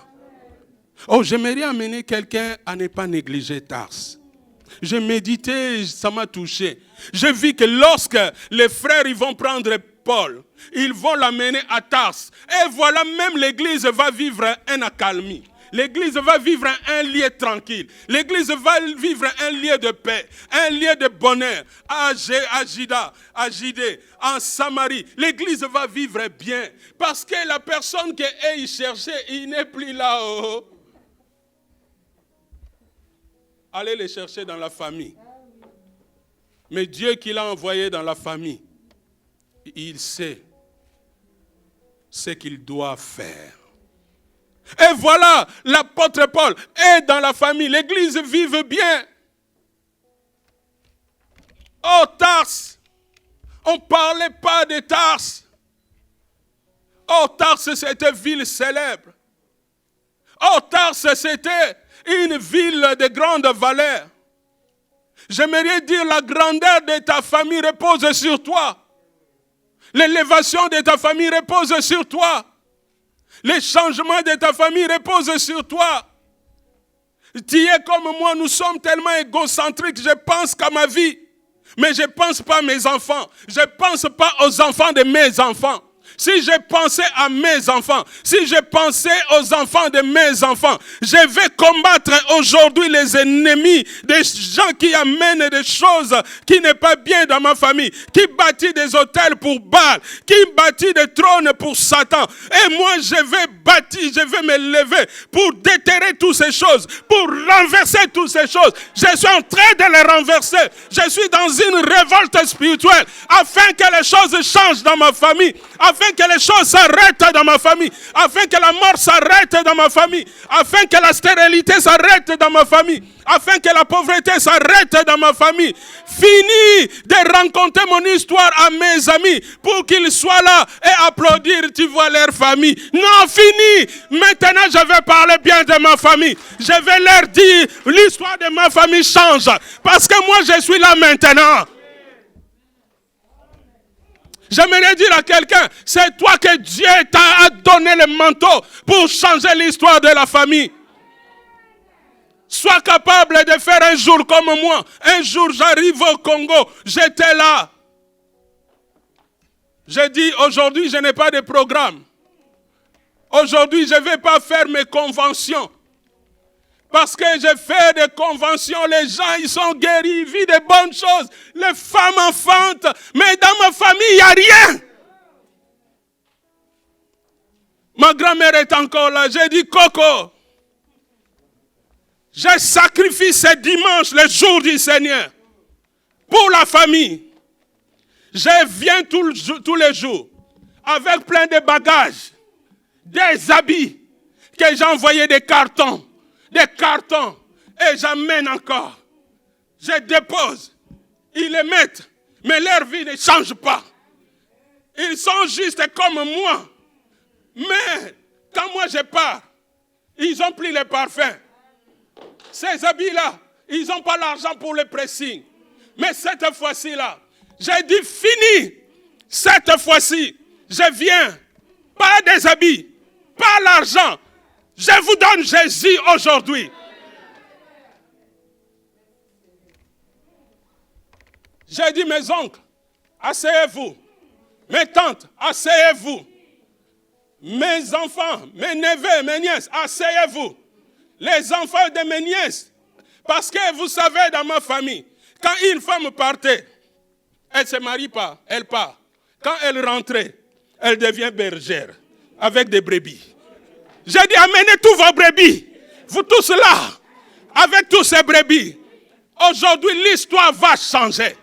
Oh, j'aimerais amener quelqu'un à ne pas négliger Tars. J'ai médité, ça m'a touché. J'ai vu que lorsque les frères ils vont prendre Paul, ils vont l'amener à Tars. Et voilà, même l'église va vivre un accalmie. L'église va vivre un lieu tranquille. L'église va vivre un lieu de paix, un lieu de bonheur. À Judée, en Samarie, l'église va vivre bien. Parce que la personne qu'il cherchait, il n'est plus là-haut. Allez les chercher dans la famille. Mais Dieu qui l'a envoyé dans la famille, il sait ce qu'il doit faire. Et voilà, l'apôtre Paul est dans la famille. L'église vive bien. Oh, Tars, on ne parlait pas de Tars. Oh, Tars, c'était une ville célèbre. Oh, Tars, c'était une ville de grande valeur. J'aimerais dire la grandeur de ta famille repose sur toi. L'élévation de ta famille repose sur toi. Les changements de ta famille reposent sur toi. Tu es comme moi, nous sommes tellement égocentriques, je pense qu'à ma vie. Mais je ne pense pas à mes enfants. Je ne pense pas aux enfants de mes enfants. Si je pensais à mes enfants, si je pensais aux enfants de mes enfants, je vais combattre aujourd'hui les ennemis, des gens qui amènent des choses qui n'est pas bien dans ma famille, qui bâtit des hôtels pour Baal, qui bâtit des trônes pour Satan. Et moi, je vais bâtir, je vais me lever pour déterrer toutes ces choses, pour renverser toutes ces choses. Je suis en train de les renverser. Je suis dans une révolte spirituelle afin que les choses changent dans ma famille, afin que les choses s'arrêtent dans ma famille, afin que la mort s'arrête dans ma famille, afin que la stérilité s'arrête dans ma famille, afin que la pauvreté s'arrête dans ma famille. Fini de raconter mon histoire à mes amis pour qu'ils soient là et applaudir, tu vois, leur famille. Non, fini. Maintenant, je vais parler bien de ma famille. Je vais leur dire, l'histoire de ma famille change. Parce que moi, je suis là maintenant. J'aimerais dire à quelqu'un, c'est toi que Dieu t'a donné le manteau pour changer l'histoire de la famille. Sois capable de faire un jour comme moi. Un jour, j'arrive au Congo, j'étais là. J'ai dit, aujourd'hui, je n'ai pas de programme. Aujourd'hui, je ne vais pas faire mes conventions. Parce que j'ai fait des conventions, les gens, ils sont guéris, ils vivent de bonnes choses. Les femmes enfantent, mais dans ma famille, il n'y a rien. Ma grand-mère est encore là. J'ai dit, Coco, je sacrifie ce dimanche, le jour du Seigneur, pour la famille. Je viens tous les jours, avec plein de bagages, des habits, que j'ai envoyé des cartons, et j'amène encore. Je dépose, ils les mettent, mais leur vie ne change pas. Ils sont juste comme moi. Mais quand moi je pars, ils ont pris les parfums. Ces habits-là, ils n'ont pas l'argent pour le pressing. Mais cette fois-ci-là, j'ai dit fini. Cette fois-ci, je viens. Pas des habits, pas l'argent. Je vous donne Jésus aujourd'hui. J'ai dit mes oncles, asseyez-vous. Mes tantes, asseyez-vous. Mes enfants, mes neveux, mes nièces, asseyez-vous. Les enfants de mes nièces. Parce que vous savez, dans ma famille, quand une femme partait, elle ne se marie pas, elle part. Quand elle rentrait, elle devient bergère avec des brebis. J'ai dit, amenez tous vos brebis. Vous tous là, avec tous ces brebis. Aujourd'hui, l'histoire va changer.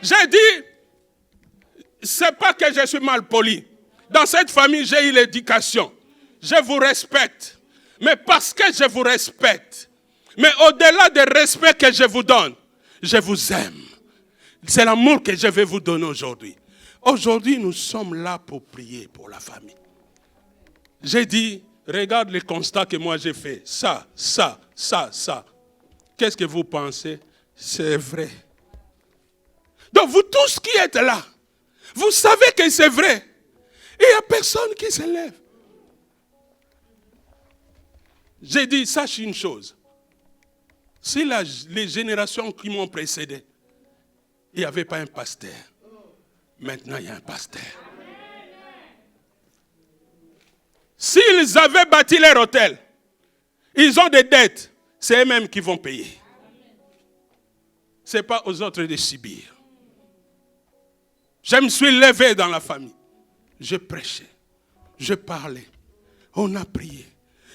J'ai dit, c'est pas que je suis mal poli. Dans cette famille, j'ai eu l'éducation. Je vous respecte. Mais parce que je vous respecte, mais au-delà du respect que je vous donne, je vous aime. C'est l'amour que je vais vous donner aujourd'hui. Aujourd'hui, nous sommes là pour prier pour la famille. J'ai dit, regarde les constats que moi j'ai fait. Ça. Qu'est-ce que vous pensez? C'est vrai. Donc vous tous qui êtes là, vous savez que c'est vrai. Et il n'y a personne qui se lève. J'ai dit, sache une chose. Si les générations qui m'ont précédé, il n'y avait pas un pasteur. Maintenant, il y a un pasteur. S'ils avaient bâti leur hôtel, ils ont des dettes, c'est eux-mêmes qui vont payer. Ce n'est pas aux autres de subir. Je me suis levé dans la famille. Je prêchais, je parlais, on a prié.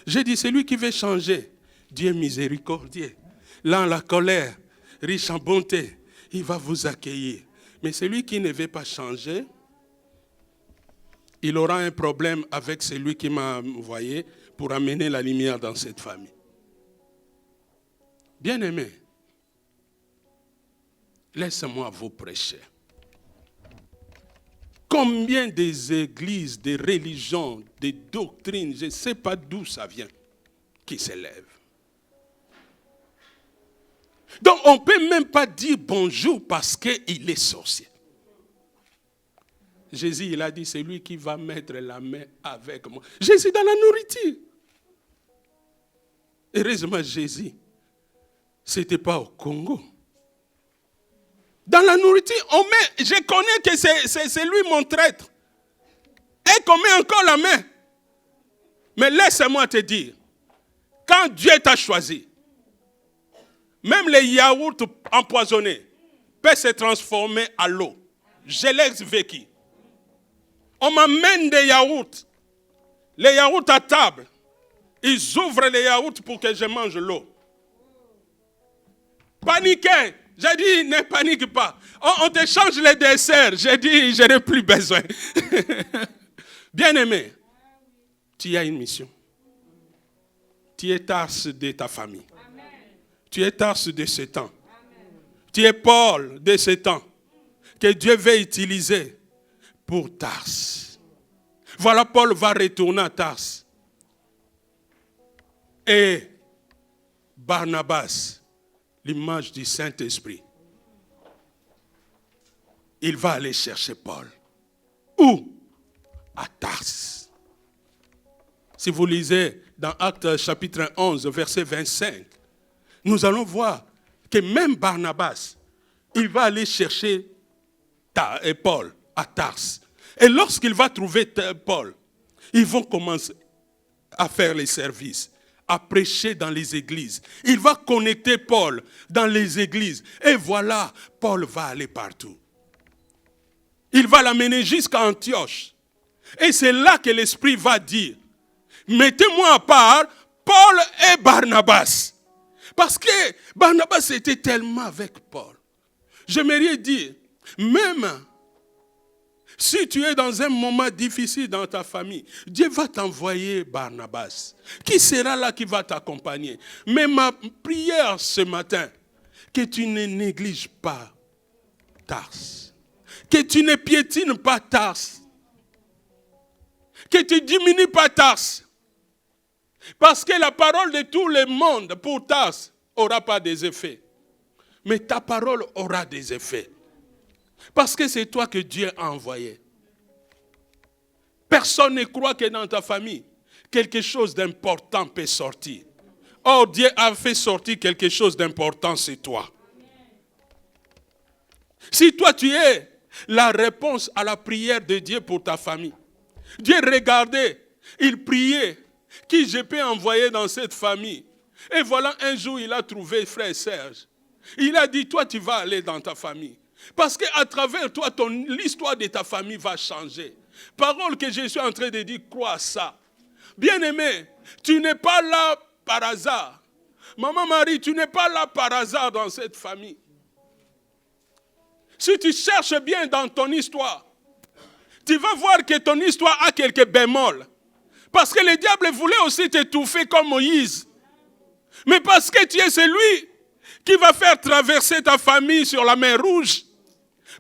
J'ai dit, c'est lui qui veut changer. Dieu miséricordieux, lent la colère, riche en bonté, il va vous accueillir. Mais celui qui ne veut pas changer, il aura un problème avec celui qui m'a envoyé pour amener la lumière dans cette famille. Bien-aimés, laissez-moi vous prêcher. Combien des églises, des religions, des doctrines, je ne sais pas d'où ça vient, qui s'élèvent. Donc on ne peut même pas dire bonjour parce qu'il est sorcier. Jésus, il a dit, c'est lui qui va mettre la main avec moi. Jésus dans la nourriture. Heureusement, Jésus, ce n'était pas au Congo. Dans la nourriture, je connais que c'est lui mon traître. Et qu'on met encore la main. Mais laisse-moi te dire, quand Dieu t'a choisi, même les yaourts empoisonnés peuvent se transformer à l'eau. Je l'ai vécu. On m'amène des yaourts. Les yaourts à table. Ils ouvrent les yaourts pour que je mange l'eau. Paniquez. J'ai dit, ne panique pas. On te change les desserts. J'ai dit, je n'ai plus besoin. Bien-aimé, tu as une mission. Tu es Tarse de ta famille. Amen. Tu es Tarse de ce temps. Amen. Tu es Paul de ce temps. Que Dieu veut utiliser pour Tarse. Voilà, Paul va retourner à Tarse. Et Barnabas, l'image du Saint-Esprit, il va aller chercher Paul. Où? À Tarse. Si vous lisez dans Actes chapitre 11, verset 25, nous allons voir que même Barnabas, il va aller chercher Paul à Tarse. Et lorsqu'il va trouver Paul, ils vont commencer à faire les services, à prêcher dans les églises. Il va connecter Paul dans les églises. Et voilà, Paul va aller partout. Il va l'amener jusqu'à Antioche. Et c'est là que l'Esprit va dire, mettez-moi à part Paul et Barnabas. Parce que Barnabas était tellement avec Paul. J'aimerais dire, même si tu es dans un moment difficile dans ta famille, Dieu va t'envoyer Barnabas, qui sera là, qui va t'accompagner. Mais ma prière ce matin, que tu ne négliges pas Tarse, que tu ne piétines pas Tarse, que tu ne diminues pas Tarse. Parce que la parole de tout le monde pour Tarse n'aura pas des effets. Mais ta parole aura des effets. Parce que c'est toi que Dieu a envoyé. Personne ne croit que dans ta famille, quelque chose d'important peut sortir. Or, Dieu a fait sortir quelque chose d'important, c'est toi. Si toi tu es la réponse à la prière de Dieu pour ta famille, Dieu regardait, il priait, qui je peux envoyer dans cette famille. Et voilà, un jour, il a trouvé frère Serge. Il a dit, toi tu vas aller dans ta famille. Parce qu'à travers toi, l'histoire de ta famille va changer. Parole que je suis en train de dire, crois à ça. Bien-aimé, tu n'es pas là par hasard. Maman Marie, tu n'es pas là par hasard dans cette famille. Si tu cherches bien dans ton histoire, tu vas voir que ton histoire a quelques bémols. Parce que le diable voulait aussi t'étouffer comme Moïse. Mais parce que tu es celui qui va faire traverser ta famille sur la mer Rouge.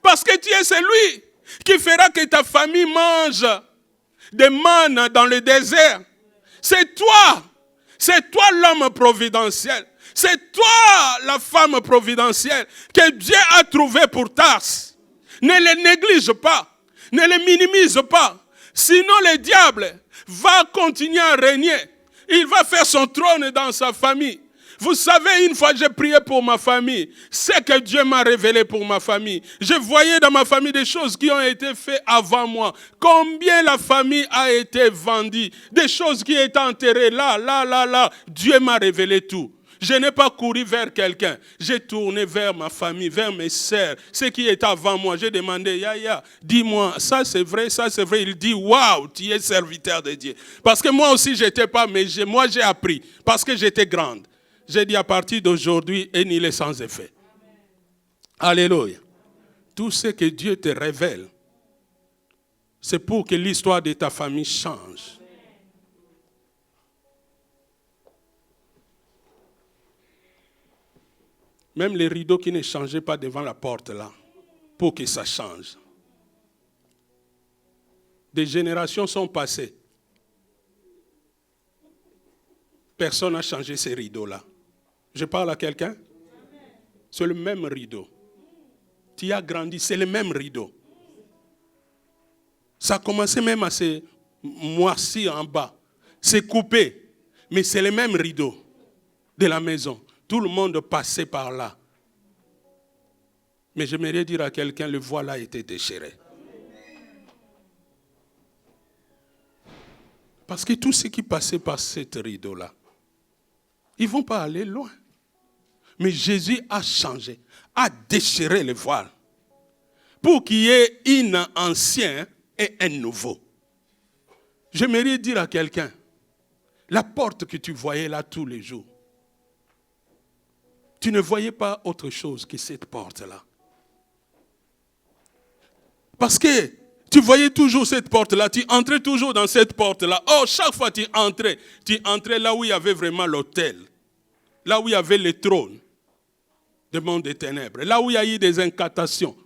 Parce que tu es celui qui fera que ta famille mange des mannes dans le désert. C'est toi l'homme providentiel. C'est toi, la femme providentielle, que Dieu a trouvée pour Tars. Ne les néglige pas. Ne les minimise pas. Sinon, le diable va continuer à régner. Il va faire son trône dans sa famille. Vous savez, une fois j'ai prié pour ma famille, c'est que Dieu m'a révélé pour ma famille. Je voyais dans ma famille des choses qui ont été faites avant moi. Combien la famille a été vendue, des choses qui étaient enterrées là. Dieu m'a révélé tout. Je n'ai pas couru vers quelqu'un. J'ai tourné vers ma famille, vers mes sœurs, ceux qui étaient avant moi. J'ai demandé, Yaya, dis-moi, ça c'est vrai, ça c'est vrai. Il dit, waouh, tu es serviteur de Dieu. Parce que moi aussi, je n'étais pas, mais moi j'ai appris, parce que j'étais grande. J'ai dit, à partir d'aujourd'hui, et il est sans effet. Alléluia. Tout ce que Dieu te révèle, c'est pour que l'histoire de ta famille change. Même les rideaux qui ne changeaient pas devant la porte là, pour que ça change. Des générations sont passées. Personne n'a changé ces rideaux-là. Je parle à quelqu'un? C'est le même rideau. Tu as grandi, c'est le même rideau. Ça a commencé même à se moissir en bas. C'est coupé, mais c'est le même rideau de la maison. Tout le monde passait par là. Mais j'aimerais dire à quelqu'un, le voile a été déchiré. Parce que tous ceux qui passaient par cette rideau-là, ils ne vont pas aller loin. Mais Jésus a changé, a déchiré le voile pour qu'il y ait un ancien et un nouveau. J'aimerais dire à quelqu'un, la porte que tu voyais là tous les jours, tu ne voyais pas autre chose que cette porte-là. Parce que tu voyais toujours cette porte-là, tu entrais toujours dans cette porte-là. Oh, chaque fois tu entrais là où il y avait vraiment l'autel, là où il y avait le trône du monde des ténèbres, là où il y a eu des incantations,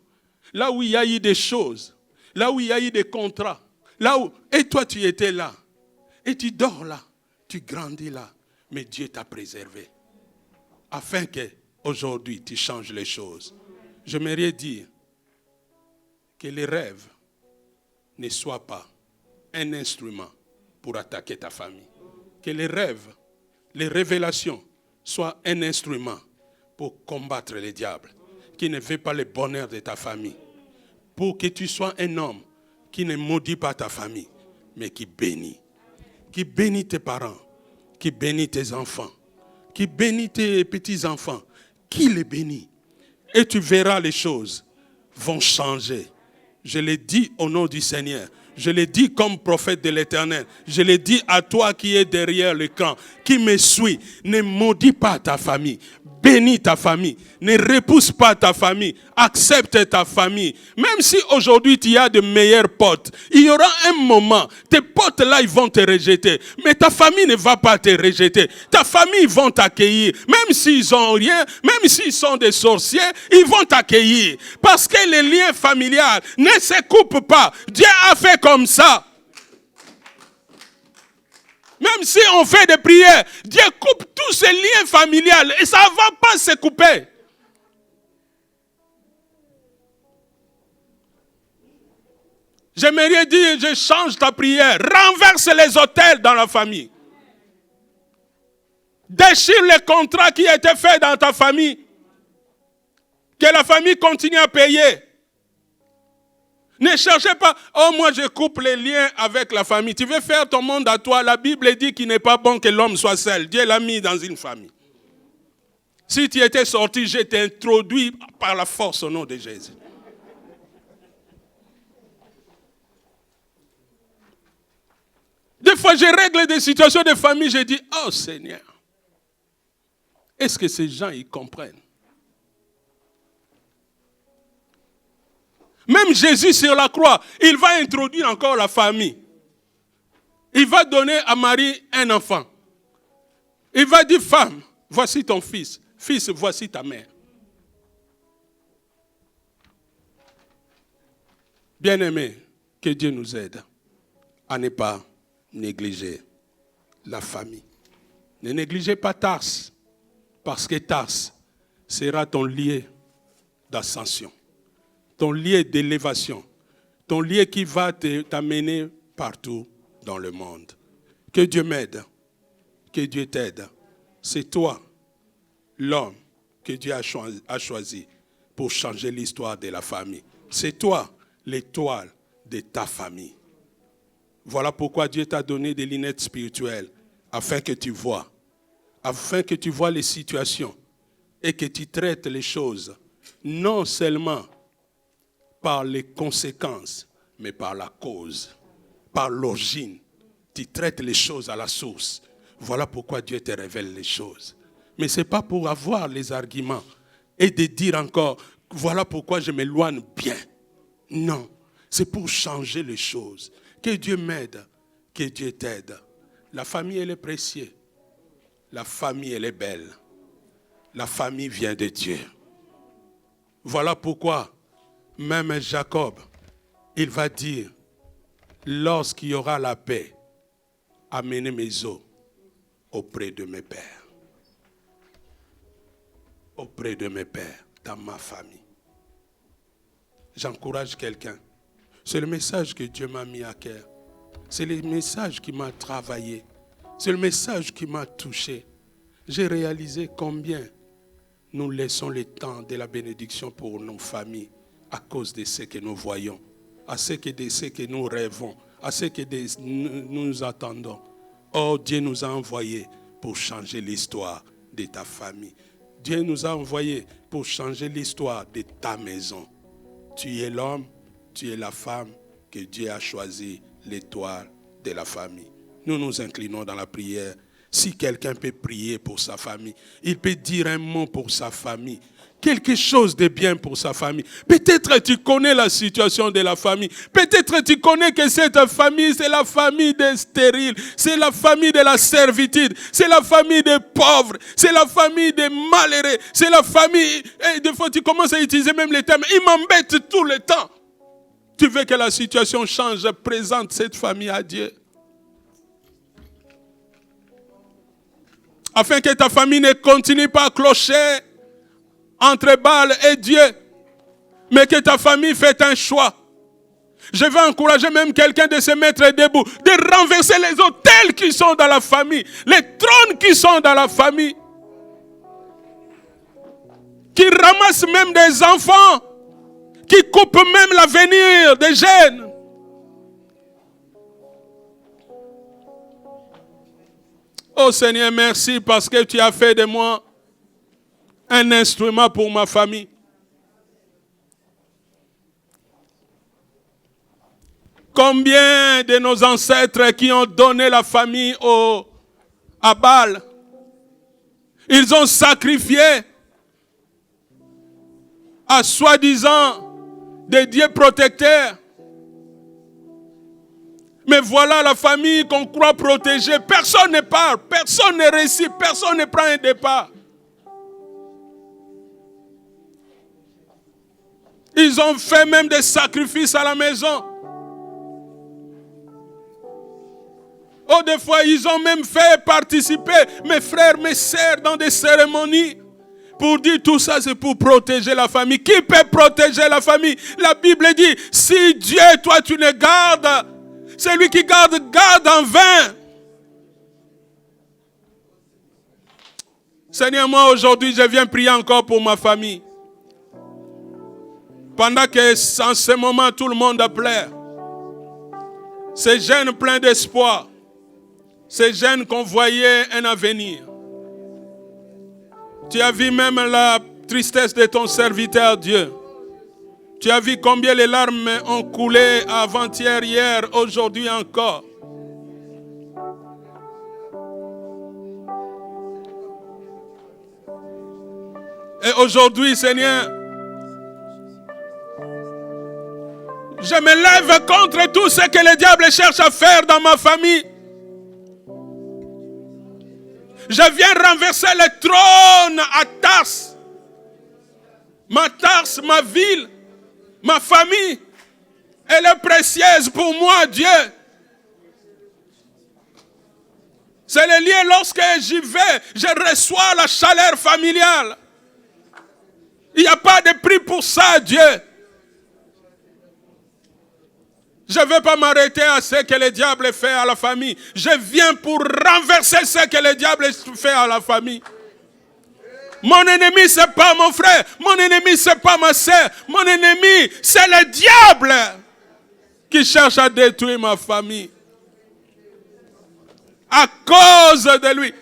là où il y a eu des choses, là où il y a eu des contrats, là où... Et toi tu étais là, et tu dors là, tu grandis là, mais Dieu t'a préservé. Afin qu'aujourd'hui, tu changes les choses. J'aimerais dire que les rêves ne soient pas un instrument pour attaquer ta famille. Que les rêves, les révélations soient un instrument pour combattre le diable qui ne veut pas le bonheur de ta famille. Pour que tu sois un homme qui ne maudit pas ta famille, mais qui bénit. Qui bénit tes parents, qui bénit tes enfants, qui bénit tes petits-enfants, qui les bénit. Et tu verras les choses vont changer. Je l'ai dit au nom du Seigneur. Je l'ai dit comme prophète de l'Éternel. Je l'ai dit à toi qui es derrière l'écran, qui me suit. Ne maudis pas ta famille. Bénis ta famille. Ne repousse pas ta famille. Accepte ta famille. Même si aujourd'hui tu as de meilleurs potes, il y aura un moment, tes potes là, ils vont te rejeter. Mais ta famille ne va pas te rejeter. Ta famille vont t'accueillir. Même s'ils ont rien, même s'ils sont des sorciers, ils vont t'accueillir. Parce que les liens familiaux ne se coupent pas. Dieu a fait comme ça. Même si on fait des prières, Dieu coupe tous ces liens familiaux et ça ne va pas se couper. J'aimerais dire, je change ta prière. Renverse les autels dans la famille. Déchire les contrats qui étaient faits dans ta famille. Que la famille continue à payer. Ne cherchez pas, oh moi je coupe les liens avec la famille. Tu veux faire ton monde à toi. La Bible dit qu'il n'est pas bon que l'homme soit seul. Dieu l'a mis dans une famille. Si tu étais sorti, je t'ai introduit par la force au nom de Jésus. Des fois je règle des situations de famille, je dis, oh Seigneur, est-ce que ces gens ils comprennent? Même Jésus sur la croix, il va introduire encore la famille. Il va donner à Marie un enfant. Il va dire, femme, voici ton fils. Fils, voici ta mère. Bien-aimés, que Dieu nous aide à ne pas négliger la famille. Ne négligez pas Tars. Parce que Tars sera ton lieu d'ascension, ton lieu d'élévation, ton lieu qui va t'amener partout dans le monde. Que Dieu m'aide, que Dieu t'aide. C'est toi, l'homme que Dieu a choisi pour changer l'histoire de la famille. C'est toi, l'étoile de ta famille. Voilà pourquoi Dieu t'a donné des lunettes spirituelles, afin que tu vois les situations et que tu traites les choses, non seulement par les conséquences, mais par la cause, par l'origine. Tu traites les choses à la source. Voilà pourquoi Dieu te révèle les choses. Mais ce n'est pas pour avoir les arguments et de dire encore, voilà pourquoi je m'éloigne bien. Non, c'est pour changer les choses. Que Dieu m'aide, que Dieu t'aide. La famille, elle est précieuse. La famille, elle est belle. La famille vient de Dieu. Voilà pourquoi, même Jacob, il va dire, lorsqu'il y aura la paix, amenez mes os auprès de mes pères. Auprès de mes pères, dans ma famille. J'encourage quelqu'un. C'est le message que Dieu m'a mis à cœur. C'est le message qui m'a travaillé. C'est le message qui m'a touché. J'ai réalisé combien nous laissons le temps de la bénédiction pour nos familles à cause de ce que nous voyons, à ce que nous rêvons, à ce que nous attendons. Oh, Dieu nous a envoyés pour changer l'histoire de ta famille. Dieu nous a envoyés pour changer l'histoire de ta maison. Tu es l'homme, tu es la femme que Dieu a choisi, l'étoile de la famille. Nous nous inclinons dans la prière. Si quelqu'un peut prier pour sa famille, il peut dire un mot pour sa famille, quelque chose de bien pour sa famille. Peut-être tu connais la situation de la famille. Peut-être tu connais que cette famille, c'est la famille des stériles, c'est la famille de la servitude, c'est la famille des pauvres, c'est la famille des malheureux, c'est la famille... Et des fois tu commences à utiliser même les termes, il m'embête tout le temps. Tu veux que la situation change, présente cette famille à Dieu. Afin que ta famille ne continue pas à clocher entre Baal et Dieu, mais que ta famille fait un choix. Je vais encourager même quelqu'un de se mettre debout, de renverser les autels qui sont dans la famille, les trônes qui sont dans la famille, qui ramassent même des enfants, qui coupent même l'avenir des jeunes. Oh Seigneur, merci parce que tu as fait de moi un instrument pour ma famille. Combien de nos ancêtres qui ont donné la famille à Baal, ils ont sacrifié à soi-disant des dieux protecteurs. Mais voilà la famille qu'on croit protéger. Personne ne part, personne ne réussit, personne ne prend un départ. Ils ont fait même des sacrifices à la maison. Oh, des fois, ils ont même fait participer mes frères, mes sœurs dans des cérémonies. Pour dire tout ça, c'est pour protéger la famille. Qui peut protéger la famille? La Bible dit, si Dieu, toi, tu ne gardes, celui qui garde en vain. Seigneur, moi aujourd'hui, je viens prier encore pour ma famille. Pendant que en ce moment, tout le monde pleure. Ces jeunes pleins d'espoir. Ces jeunes qu'on voyait un avenir. Tu as vu même la tristesse de ton serviteur, Dieu. Tu as vu combien les larmes ont coulé avant-hier, hier, aujourd'hui encore. Et aujourd'hui, Seigneur, je me lève contre tout ce que le diable cherche à faire dans ma famille. Je viens renverser le trône à Tars. Tars, ma ville. Ma famille, elle est précieuse pour moi, Dieu. C'est le lieu lorsque j'y vais, je reçois la chaleur familiale. Il n'y a pas de prix pour ça, Dieu. Je ne vais pas m'arrêter à ce que le diable fait à la famille. Je viens pour renverser ce que le diable fait à la famille. Mon ennemi, ce n'est pas mon frère. Mon ennemi, ce n'est pas ma soeur. Mon ennemi, c'est le diable qui cherche à détruire ma famille. À cause de lui.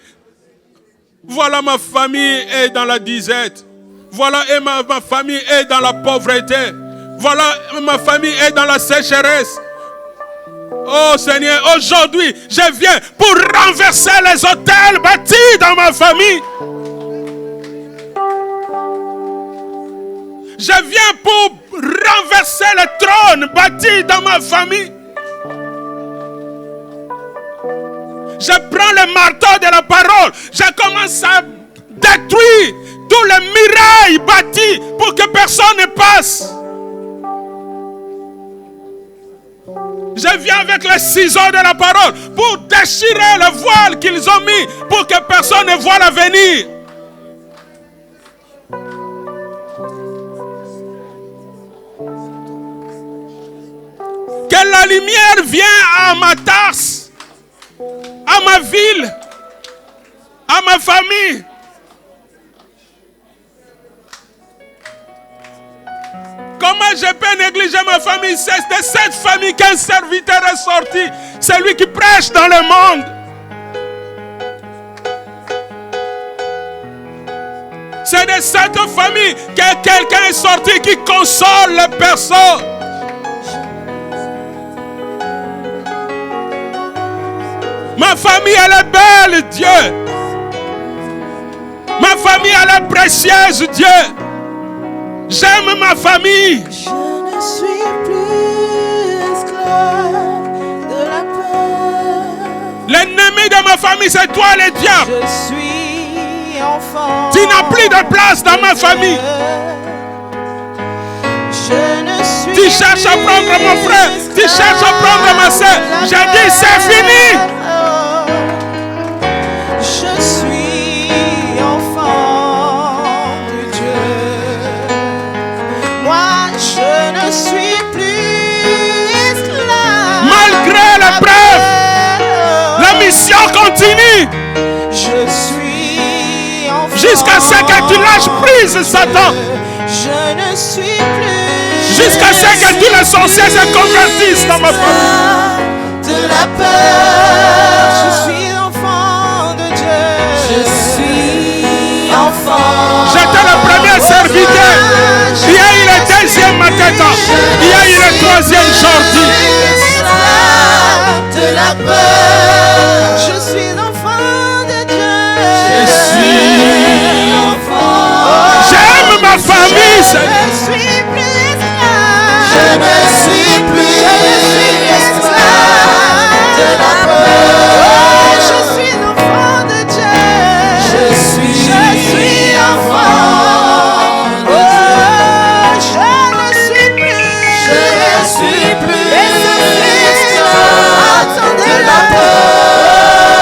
Voilà, ma famille est dans la disette. Voilà, et ma famille est dans la pauvreté. Voilà, ma famille est dans la sécheresse. Oh Seigneur, aujourd'hui, je viens pour renverser les autels bâtis dans ma famille. Je viens pour renverser le trône bâti dans ma famille. Je prends le marteau de la parole. Je commence à détruire tous les murailles bâties pour que personne ne passe. Je viens avec les ciseaux de la parole pour déchirer le voile qu'ils ont mis pour que personne ne voie l'avenir. Que la lumière vienne à ma tasse, à ma ville, à ma famille. Comment je peux négliger ma famille? C'est de cette famille qu'un serviteur est sorti. C'est lui qui prêche dans le monde. C'est de cette famille que quelqu'un est sorti qui console les personnes. Ma famille, elle est belle, Dieu. Ma famille, elle est précieuse, Dieu. J'aime ma famille. Je ne suis plus esclave de la peur. L'ennemi de ma famille, c'est toi, le diable. Je suis enfant. Tu n'as plus de place dans ma famille. Je ne suis Tu cherches à prendre mon frère. Tu cherches à prendre ma soeur. J'ai dit, c'est fini. Je suis enfant de Dieu. Moi, je ne suis plus esclave. Malgré l'épreuve, la mission continue. Je suis enfant Jusqu'à ce que tu lâches prise, Satan. Je ne suis plus Jusqu'à ce que tous les sorciers se convertissent dans ma famille. de la peur. Je suis enfant de Dieu. Je suis enfant. J'étais le premier serviteur. Il y a eu le deuxième matata. Il y a eu le troisième sorti. De la peur. Je suis enfant de Dieu. Je suis enfant. J'aime ma famille, Seigneur. Je suis plus esclave. Je ne suis plus esclave de la peur. Je suis enfant de Dieu. Je suis enfant de Dieu. Je ne suis plus esclave de la peur.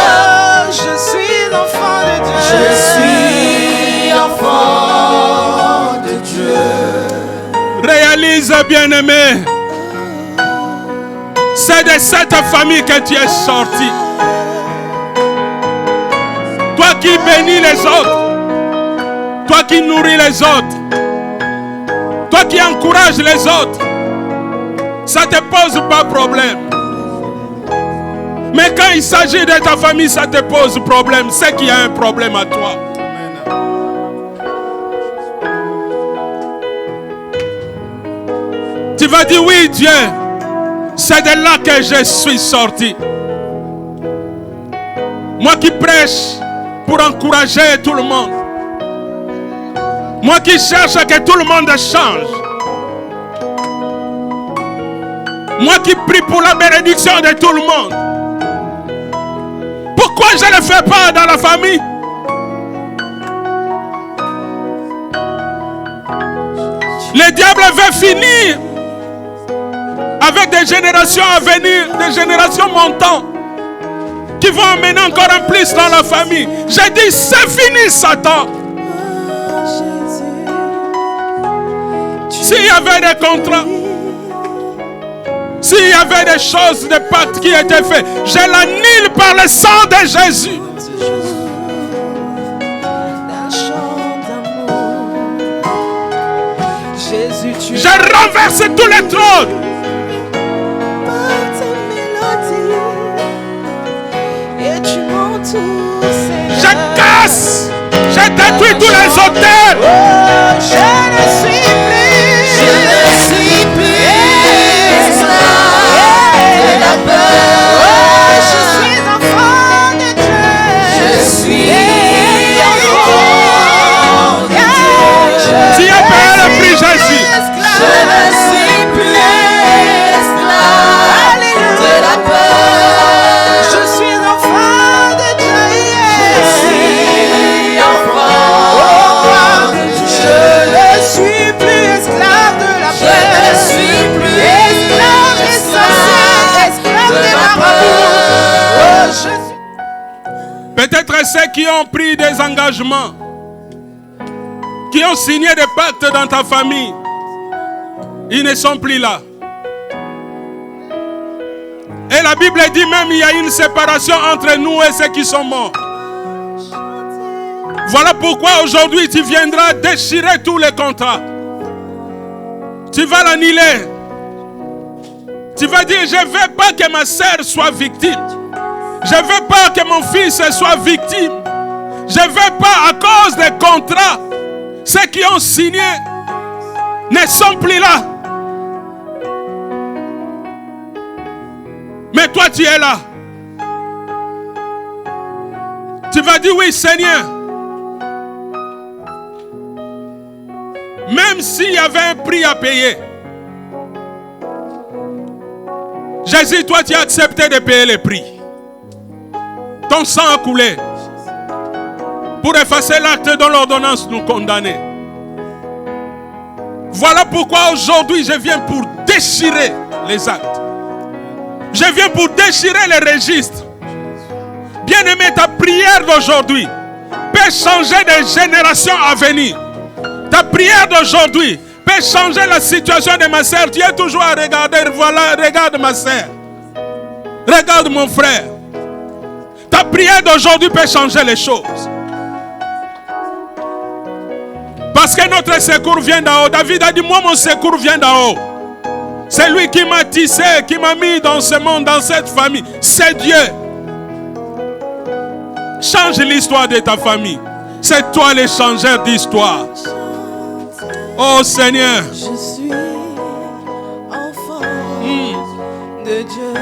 Je suis enfant de Dieu. Je suis enfant de Dieu. Réalise, bien-aimé. C'est de cette famille que tu es sorti. Toi qui bénis les autres. Toi qui nourris les autres. Toi qui encourages les autres. Ça ne te pose pas problème. Mais quand il s'agit de ta famille, ça te pose problème. C'est qu'il y a un problème à toi. Tu vas dire oui, Dieu. C'est de là que je suis sorti. Moi qui prêche pour encourager tout le monde. Moi qui cherche que tout le monde change. Moi qui prie pour la bénédiction de tout le monde. Pourquoi je ne le fais pas dans la famille? Le diable veut finir avec des générations à venir, des générations montantes. qui vont emmener encore un plus dans la famille. J'ai dit, c'est fini, Satan. S'il y avait des contrats, s'il y avait des choses, des pactes qui étaient faits, je l'annule par le sang de Jésus. Je renverse tous les trônes. Je casse, je détruis tous les autels. Je ne suis plus esclave de la peur. Je suis enfant de Dieu. Je suis enfant de Dieu. Si on paie le prix Jésus. Je ne suis plus esclave de la peur. Je suis enfant de Dieu. Je suis enfant de Dieu. Je ne suis plus esclave de la peur. Je ne suis plus esclave des sorciers, esclave des marabouts. Peut-être ceux qui ont pris des engagements, qui ont signé des pactes dans ta famille, ils ne sont plus là. Et la Bible dit même qu'il y a une séparation entre nous et ceux qui sont morts. Voilà pourquoi aujourd'hui tu viendras déchirer tous les contrats. Tu vas l'annuler. Tu vas dire, je ne veux pas que ma sœur soit victime. Je ne veux pas que mon fils soit victime. Je ne veux pas à cause des contrats. Ceux qui ont signé ne sont plus là. Mais toi tu es là. Tu vas dire oui Seigneur. Même s'il y avait un prix à payer. Jésus, toi tu as accepté de payer le prix. Ton sang a coulé pour effacer l'acte dont l'ordonnance nous condamnait. Voilà pourquoi aujourd'hui je viens pour déchirer les actes. Je viens pour déchirer les registres. Bien-aimé, ta prière d'aujourd'hui peut changer des générations à venir. Ta prière d'aujourd'hui peut changer la situation de ma soeur. Tu es toujours à regarder, voilà, regarde ma soeur. Regarde mon frère. Ta prière d'aujourd'hui peut changer les choses. Parce que notre secours vient d'en haut. David a dit, moi mon secours vient d'en haut. C'est lui qui m'a tissé, qui m'a mis dans ce monde, dans cette famille. C'est Dieu. Change l'histoire de ta famille. C'est toi le changeur d'histoire. Oh Seigneur. Je suis enfant de Dieu.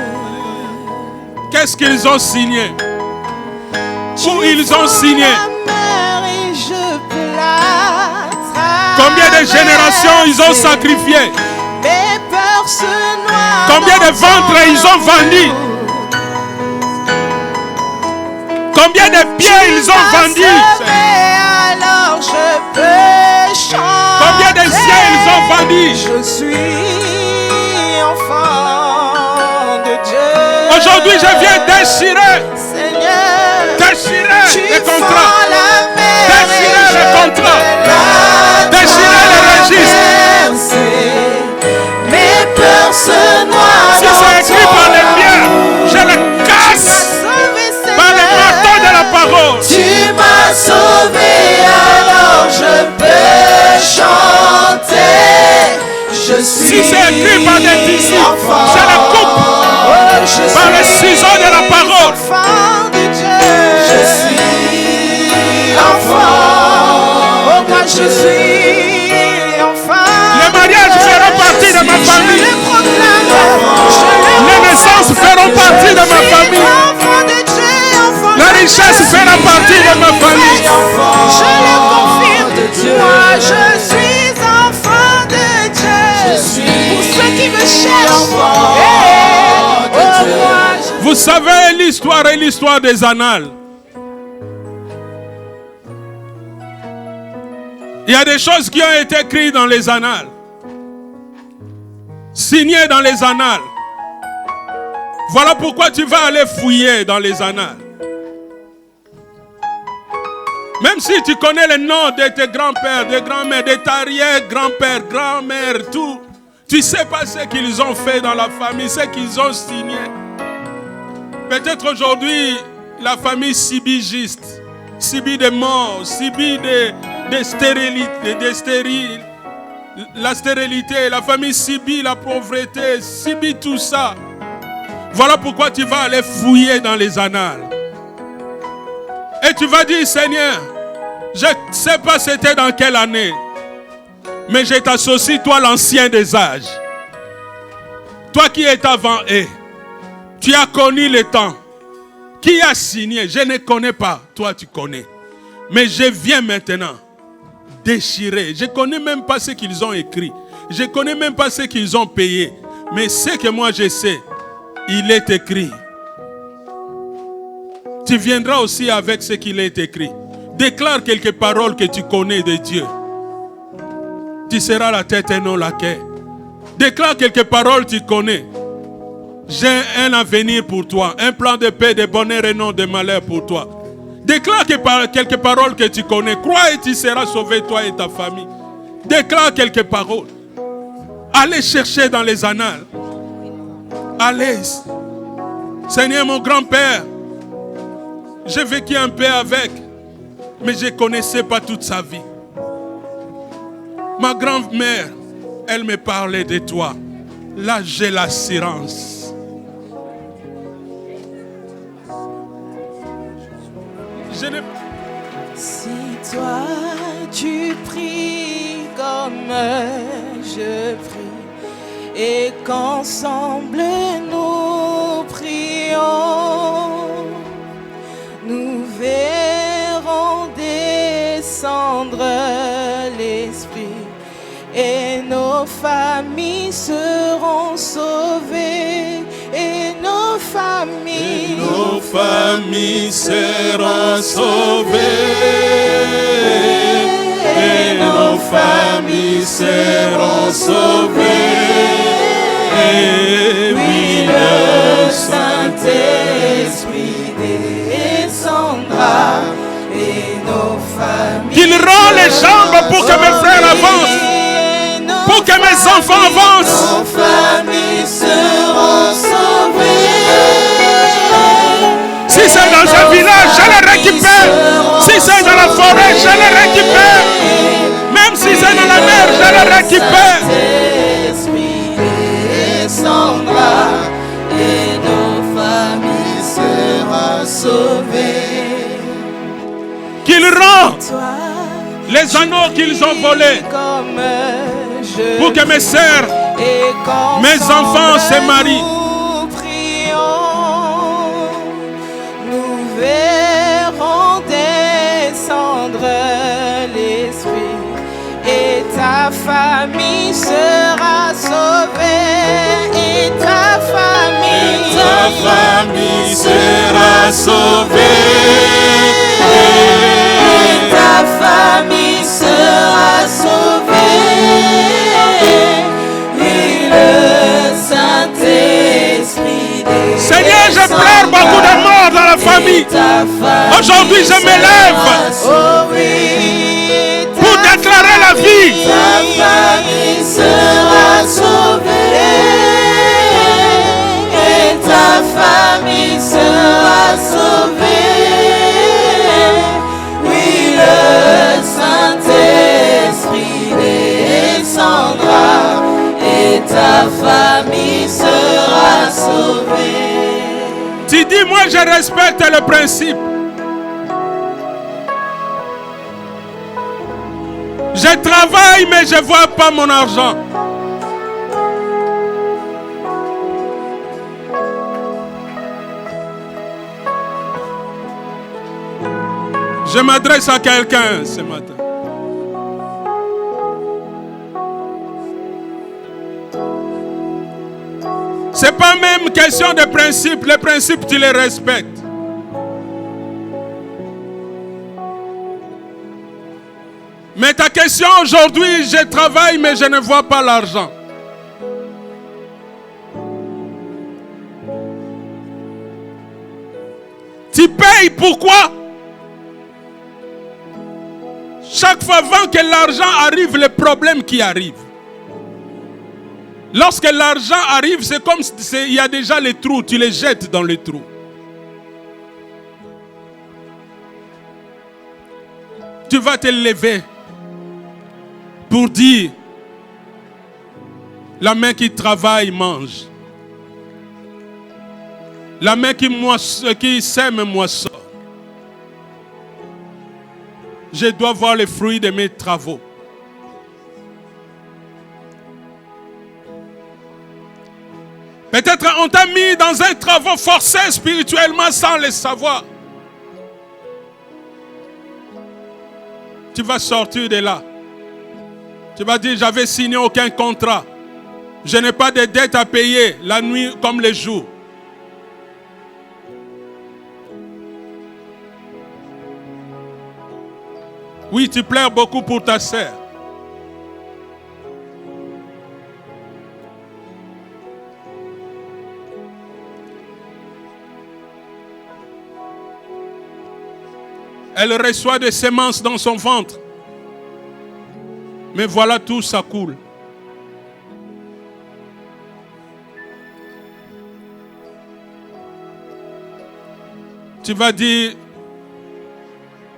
Qu'est-ce qu'ils ont signé? Où ils ont signé? Combien de générations ils ont sacrifié? Combien de ventres ils ont vendus? Combien de pieds ils ont vendus? Alors je peux chanter. Combien de cieux ils ont vendus? Je suis enfant de Dieu. Aujourd'hui je viens déchirer. Seigneur, Déchirer les contrats. Déchirer les Déchirer contrats. Déchirer les registres. Mes peurs se noient. Si c'est écrit par les pierres, je les casse par les marteaux de la parole. Tu m'as sauvé, alors je peux chanter. Je suis Si c'est écrit par des tissus, je les coupe par les ciseaux de la parole. Enfant de Dieu. Je suis enfant. Oh, moi je suis enfant. Les mariages feront partie de ma famille. Je le proclame. Les naissances feront partie de ma famille. Enfant de Dieu, enfant La richesse fera partie de ma famille. Je le confirme. Moi je suis enfant de Dieu. Pour ceux qui me cherchent. Vous savez, l'histoire est l'histoire des annales. Il y a des choses qui ont été écrites dans les annales, signées dans les annales. Voilà pourquoi tu vas aller fouiller dans les annales. Même si tu connais les noms de tes grands-pères, de grands-mères, de tes arrière-grands-pères, grand-mères, tout, tu ne sais pas ce qu'ils ont fait dans la famille, ce qu'ils ont signé. Peut-être aujourd'hui, la famille subit juste, subit des morts, subit des stérilités, la stérilité, la famille subit la pauvreté, subit tout ça. Voilà pourquoi tu vas aller fouiller dans les annales. Et tu vas dire, Seigneur, je ne sais pas c'était dans quelle année, mais je t'associe, toi l'ancien des âges. Toi qui es avant eux, tu as connu le temps. Qui a signé? Je ne connais pas, toi tu connais. Mais je viens maintenant déchirer. Je ne connais même pas ce qu'ils ont écrit. Je ne connais même pas ce qu'ils ont payé. Mais ce que moi je sais, il est écrit. Tu viendras aussi avec ce qu'il est écrit. Déclare quelques paroles que tu connais de Dieu. Tu seras la tête et non la queue. Déclare quelques paroles que tu connais. J'ai un avenir pour toi. Un plan de paix, de bonheur et non de malheur pour toi. Déclare quelques paroles que tu connais. Crois et tu seras sauvé, toi et ta famille. Déclare quelques paroles. Allez chercher dans les annales. Allez. Seigneur, mon grand-père, j'ai vécu un peu avec, mais je ne connaissais pas toute sa vie. Ma grand-mère, elle me parlait de toi. Là, j'ai l'assurance. Si toi, tu pries comme je prie, et qu'ensemble nous prions, nous verrons descendre l'Esprit et nos familles seront sauvées et nos familles seront sauvées et nos familles seront sauvées. Et oui, le Saint-Esprit descendra et nos familles. Qu'il rend les jambes pour que mes frères avancent, pour que mes enfants avancent. Nos familles seront sauvées. Si c'est dans un village, je les récupère. Si c'est dans la forêt, je les récupère. Même si c'est dans la mer, je les récupère. L'Esprit descendra et nos familles seront sauvées. Qu'il rend les anneaux qu'ils ont volés pour que mes sœurs, mes enfants se marient. Nous verrons descendre l'Esprit et ta famille sera sauvée et ta famille sera sauvée. Et ta famille sera sauvée. Et le Saint-Esprit descendra. Seigneur, je pleure beaucoup de morts dans la famille. Aujourd'hui, je m'élève pour déclarer la vie. Ta famille sera sauvée. Et ta famille sera sauvée. Oui, le Saint-Esprit descendra et ta famille sera sauvée. Tu dis, moi je respecte le principe. Je travaille mais je ne vois pas mon argent. Je m'adresse à quelqu'un ce matin. Ce n'est pas même question de principe. Les principes, tu les respectes. Mais ta question aujourd'hui, je travaille mais je ne vois pas l'argent. Tu payes pourquoi? Chaque fois avant que l'argent arrive, les problèmes qui arrivent. Lorsque l'argent arrive, c'est comme il y a déjà les trous, tu les jettes dans les trous. Tu vas te lever pour dire, la main qui travaille mange. La main qui sème moissonne. Je dois voir les fruits de mes travaux. Peut-être on t'a mis dans un travail forcé spirituellement sans le savoir. Tu vas sortir de là. Tu vas dire, j'avais signé aucun contrat. Je n'ai pas de dettes à payer la nuit comme le jour. Oui, tu pleures beaucoup pour ta sœur. Elle reçoit des semences dans son ventre. Mais voilà, tout ça coule. Tu vas dire,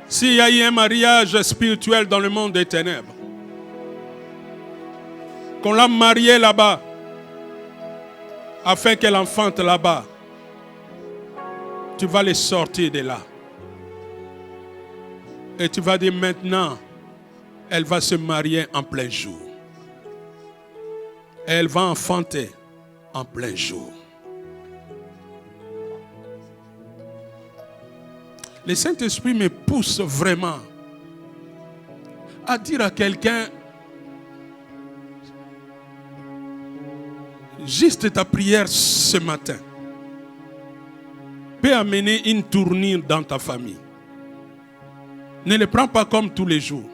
s'il y a eu un mariage spirituel dans le monde des ténèbres, qu'on l'a mariée là-bas, afin qu'elle enfante là-bas, tu vas les sortir de là. Et tu vas dire maintenant, elle va se marier en plein jour. Et elle va enfanter en plein jour. Le Saint-Esprit me pousse vraiment à dire à quelqu'un, juste ta prière ce matin peut amener une tournure dans ta famille. Ne le prends pas comme tous les jours.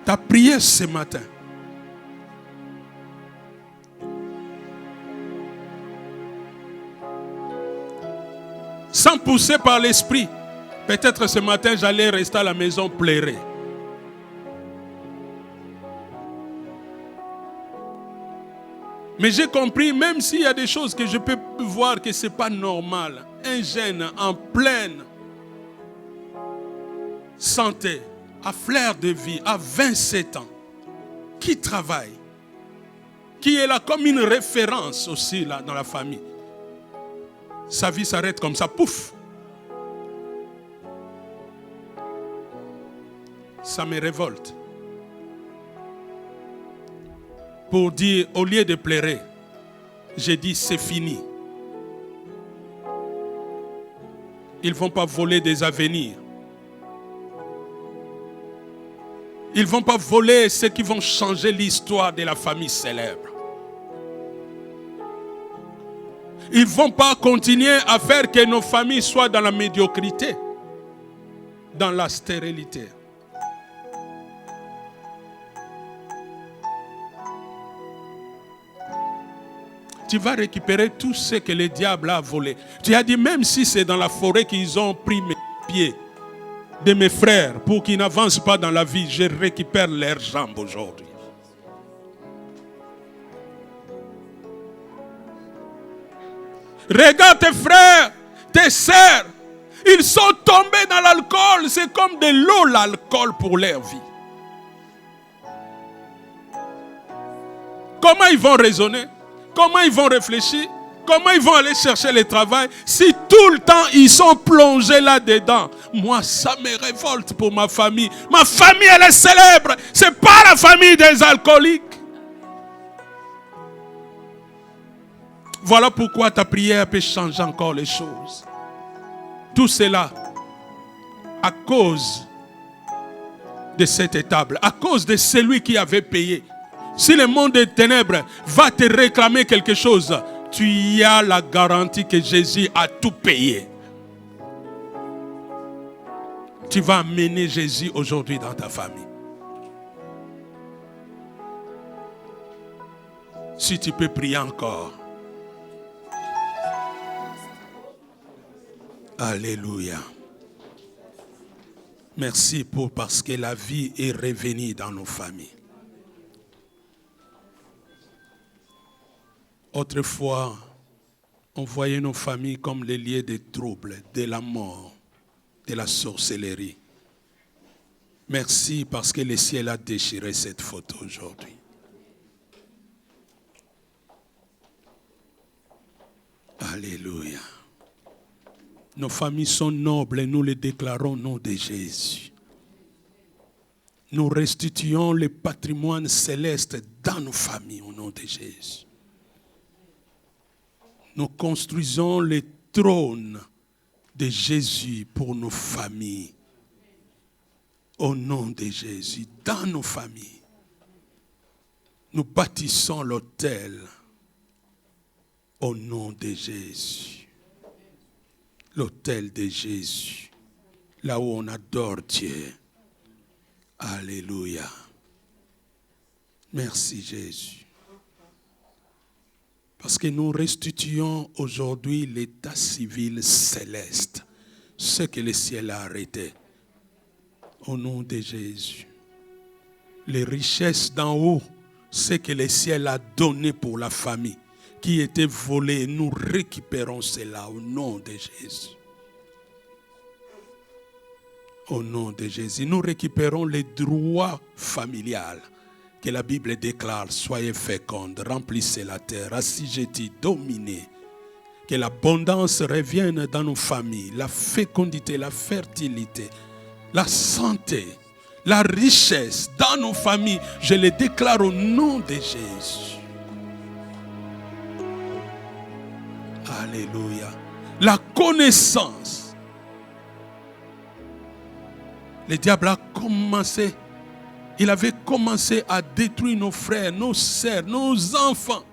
Ta prière ce matin sans pousser par l'esprit. Peut-être ce matin j'allais rester à la maison pleurer. Mais j'ai compris, même s'il y a des choses que je peux voir que ce n'est pas normal. Un jeune en pleine santé, à fleur de vie, à 27 ans, qui travaille, qui est là comme une référence aussi là dans la famille. Sa vie s'arrête comme ça, pouf. Ça me révolte. Pour dire, au lieu de pleurer, j'ai dit c'est fini. Ils ne vont pas voler des avenirs. Ils ne vont pas voler ceux qui vont changer l'histoire de la famille célèbre. Ils ne vont pas continuer à faire que nos familles soient dans la médiocrité, dans la stérilité. Tu vas récupérer tout ce que le diable a volé. Tu as dit, même si c'est dans la forêt qu'ils ont pris mes pieds de mes frères pour qu'ils n'avancent pas dans la vie, je récupère leurs jambes aujourd'hui. Regarde tes frères, tes sœurs, ils sont tombés dans l'alcool. C'est comme de l'eau, l'alcool pour leur vie. Comment ils vont raisonner? Comment ils vont réfléchir? Comment ils vont aller chercher le travail si tout le temps ils sont plongés là-dedans? Moi, ça me révolte pour ma famille. Ma famille, elle est célèbre. Ce n'est pas la famille des alcooliques. Voilà pourquoi ta prière peut changer encore les choses. Tout cela à cause de cette étable, à cause de celui qui avait payé. Si le monde des ténèbres va te réclamer quelque chose, tu as la garantie que Jésus a tout payé. Tu vas amener Jésus aujourd'hui dans ta famille. Si tu peux prier encore. Alléluia. Merci parce que la vie est revenue dans nos familles. Autrefois, on voyait nos familles comme les lieux de troubles, de la mort, de la sorcellerie. Merci parce que le ciel a déchiré cette photo aujourd'hui. Alléluia. Nos familles sont nobles et nous les déclarons au nom de Jésus. Nous restituons le patrimoine céleste dans nos familles au nom de Jésus. Nous construisons le trône de Jésus pour nos familles. Au nom de Jésus, dans nos familles. Nous bâtissons l'autel au nom de Jésus. L'autel de Jésus, là où on adore Dieu. Alléluia. Merci Jésus. Parce que nous restituons aujourd'hui l'état civil céleste, ce que le ciel a arrêté. Au nom de Jésus. Les richesses d'en haut, ce que le ciel a donné pour la famille, qui était volée, nous récupérons cela au nom de Jésus. Au nom de Jésus, nous récupérons les droits familiales que la Bible déclare, soyez fécondes, remplissez la terre, assujettis, dominez. Que l'abondance revienne dans nos familles, la fécondité, la fertilité, la santé, la richesse dans nos familles, je les déclare au nom de Jésus. Alléluia. La connaissance. Le diable a commencé, il avait commencé à détruire nos frères, nos sœurs, nos enfants,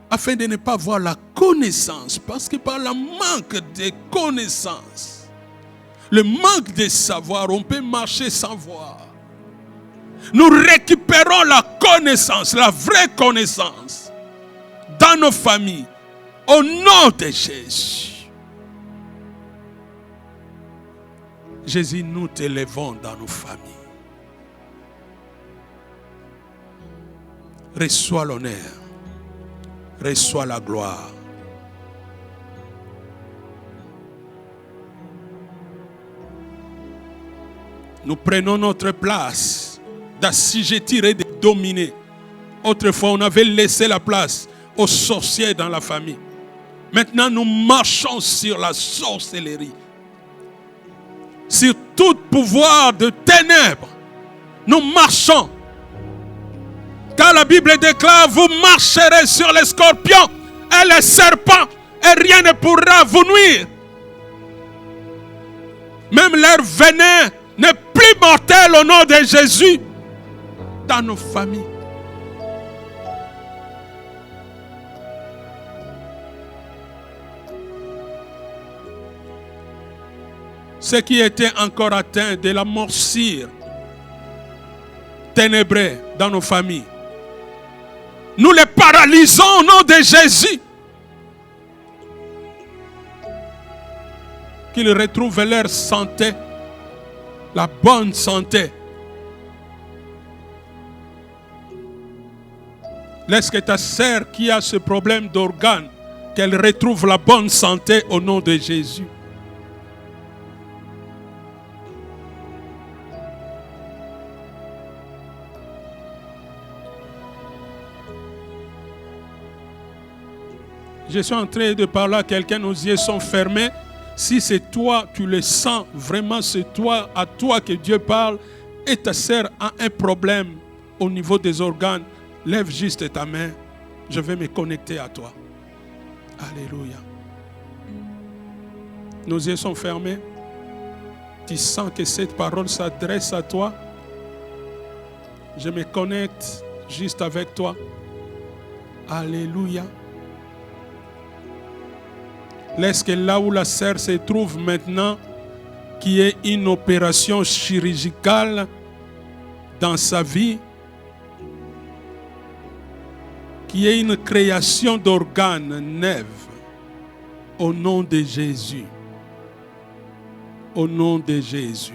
afin de ne pas avoir la connaissance, parce que par le manque de connaissance, le manque de savoir, on peut marcher sans voir. Nous récupérons la connaissance, la vraie connaissance, dans nos familles, au nom de Jésus. Jésus, nous t'élevons dans nos familles. Reçois l'honneur, reçois la gloire. Nous prenons notre place d'assujettir et de dominer. Autrefois, on avait laissé la place aux sorciers dans la famille. Maintenant, nous marchons sur la sorcellerie. Sur tout pouvoir de ténèbres. Nous marchons. Car la Bible déclare, vous marcherez sur les scorpions et les serpents et rien ne pourra vous nuire. Même leur venin n'est plus mortel au nom de Jésus dans nos familles. Ceux qui étaient encore atteints de la morsure ténébreux dans nos familles, nous les paralysons au nom de Jésus. Qu'ils retrouvent leur santé, la bonne santé. Laisse que ta sœur qui a ce problème d'organes, qu'elle retrouve la bonne santé au nom de Jésus. Je suis en train de parler à quelqu'un, nos yeux sont fermés. Si c'est toi, tu le sens, vraiment c'est toi, à toi que Dieu parle, et ta sœur a un problème au niveau des organes, lève juste ta main, je vais me connecter à toi. Alléluia. Nos yeux sont fermés. Tu sens que cette parole s'adresse à toi. Je me connecte juste avec toi. Alléluia. Laisse que là où la sœur se trouve maintenant, qui est une opération chirurgicale dans sa vie, Qu'il y ait une création d'organes neufs au nom de Jésus. Au nom de Jésus.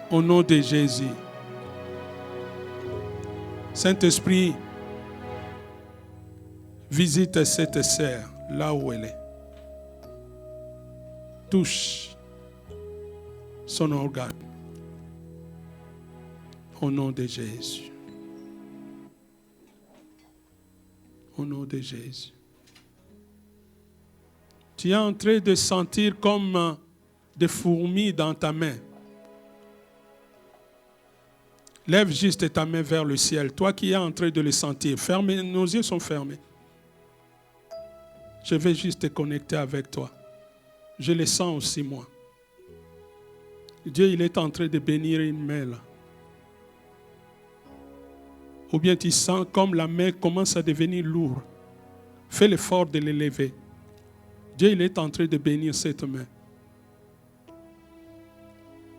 Au nom de Jésus. Saint-Esprit, visite cette sœur là où elle est. Touche son organe. Au nom de Jésus. Au nom de Jésus. Tu es en train de sentir comme des fourmis dans ta main. Lève juste ta main vers le ciel. Toi qui es en train de le sentir. Ferme, nos yeux sont fermés. Je vais juste te connecter avec toi. Je le sens aussi moi. Dieu, il est en train de bénir une main là. Ou bien tu sens comme la main commence à devenir lourde. Fais l'effort de l'élever. Dieu, il est en train de bénir cette main.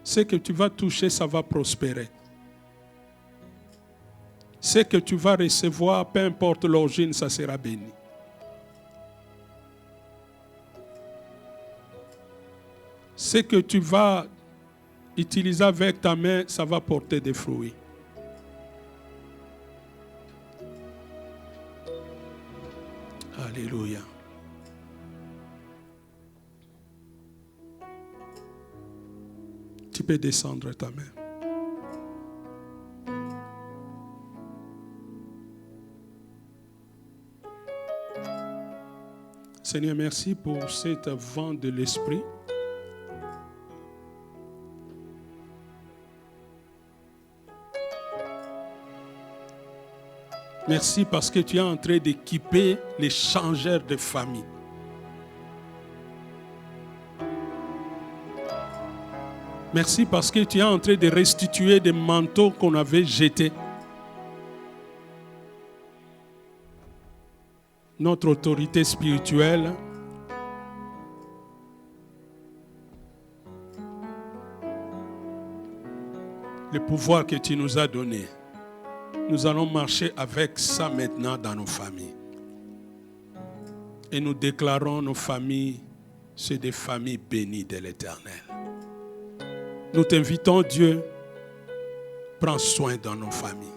Ce que tu vas toucher, ça va prospérer. Ce que tu vas recevoir, peu importe l'origine, ça sera béni. Ce que tu vas utiliser avec ta main, ça va porter des fruits. Alléluia. Tu peux descendre ta main. Seigneur, merci pour cet vent de l'Esprit. Merci parce que tu es en train d'équiper les changeurs de famille. Merci parce que tu es en train de restituer des manteaux qu'on avait jetés. Notre autorité spirituelle, le pouvoir que tu nous as donné, nous allons marcher avec ça maintenant dans nos familles. Et nous déclarons nos familles, c'est des familles bénies de l'Éternel. Nous t'invitons, Dieu, prends soin dans nos familles.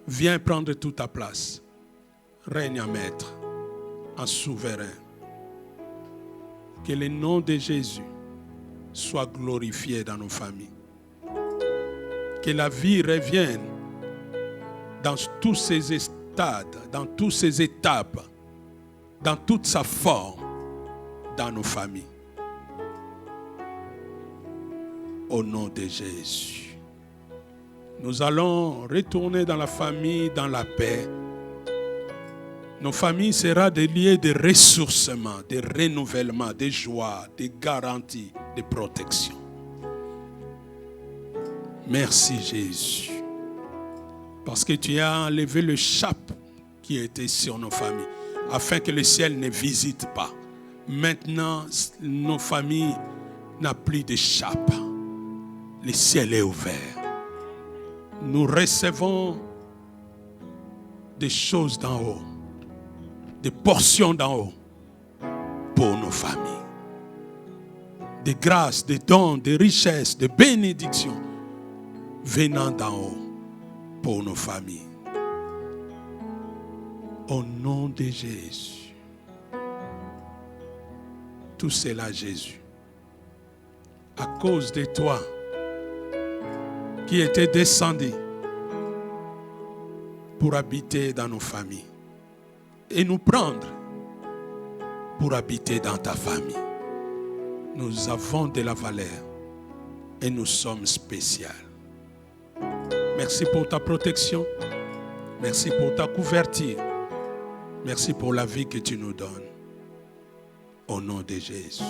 Viens prendre toute ta place. Règne en maître, en souverain. Que le nom de Jésus soit glorifié dans nos familles. Que la vie revienne dans tous ses stades, dans toutes ses étapes, dans toute sa forme, dans nos familles. Au nom de Jésus. Nous allons retourner dans la famille, dans la paix. Nos familles seront des lieux de ressourcement, de renouvellement, de joie, de garantie, de protection. Merci Jésus. Parce que tu as enlevé le chape qui était sur nos familles, afin que le ciel ne visite pas. Maintenant, nos familles n'ont plus de chape. Le ciel est ouvert. Nous recevons des choses d'en haut, des portions d'en haut pour nos familles. Des grâces, des dons, des richesses, des bénédictions venant d'en haut pour nos familles. Au nom de Jésus. Tout cela, Jésus, à cause de toi qui était descendu pour habiter dans nos familles et nous prendre pour habiter dans ta famille. Nous avons de la valeur et nous sommes spéciaux. Merci pour ta protection. Merci pour ta couverture. Merci pour la vie que tu nous donnes. Au nom de Jésus.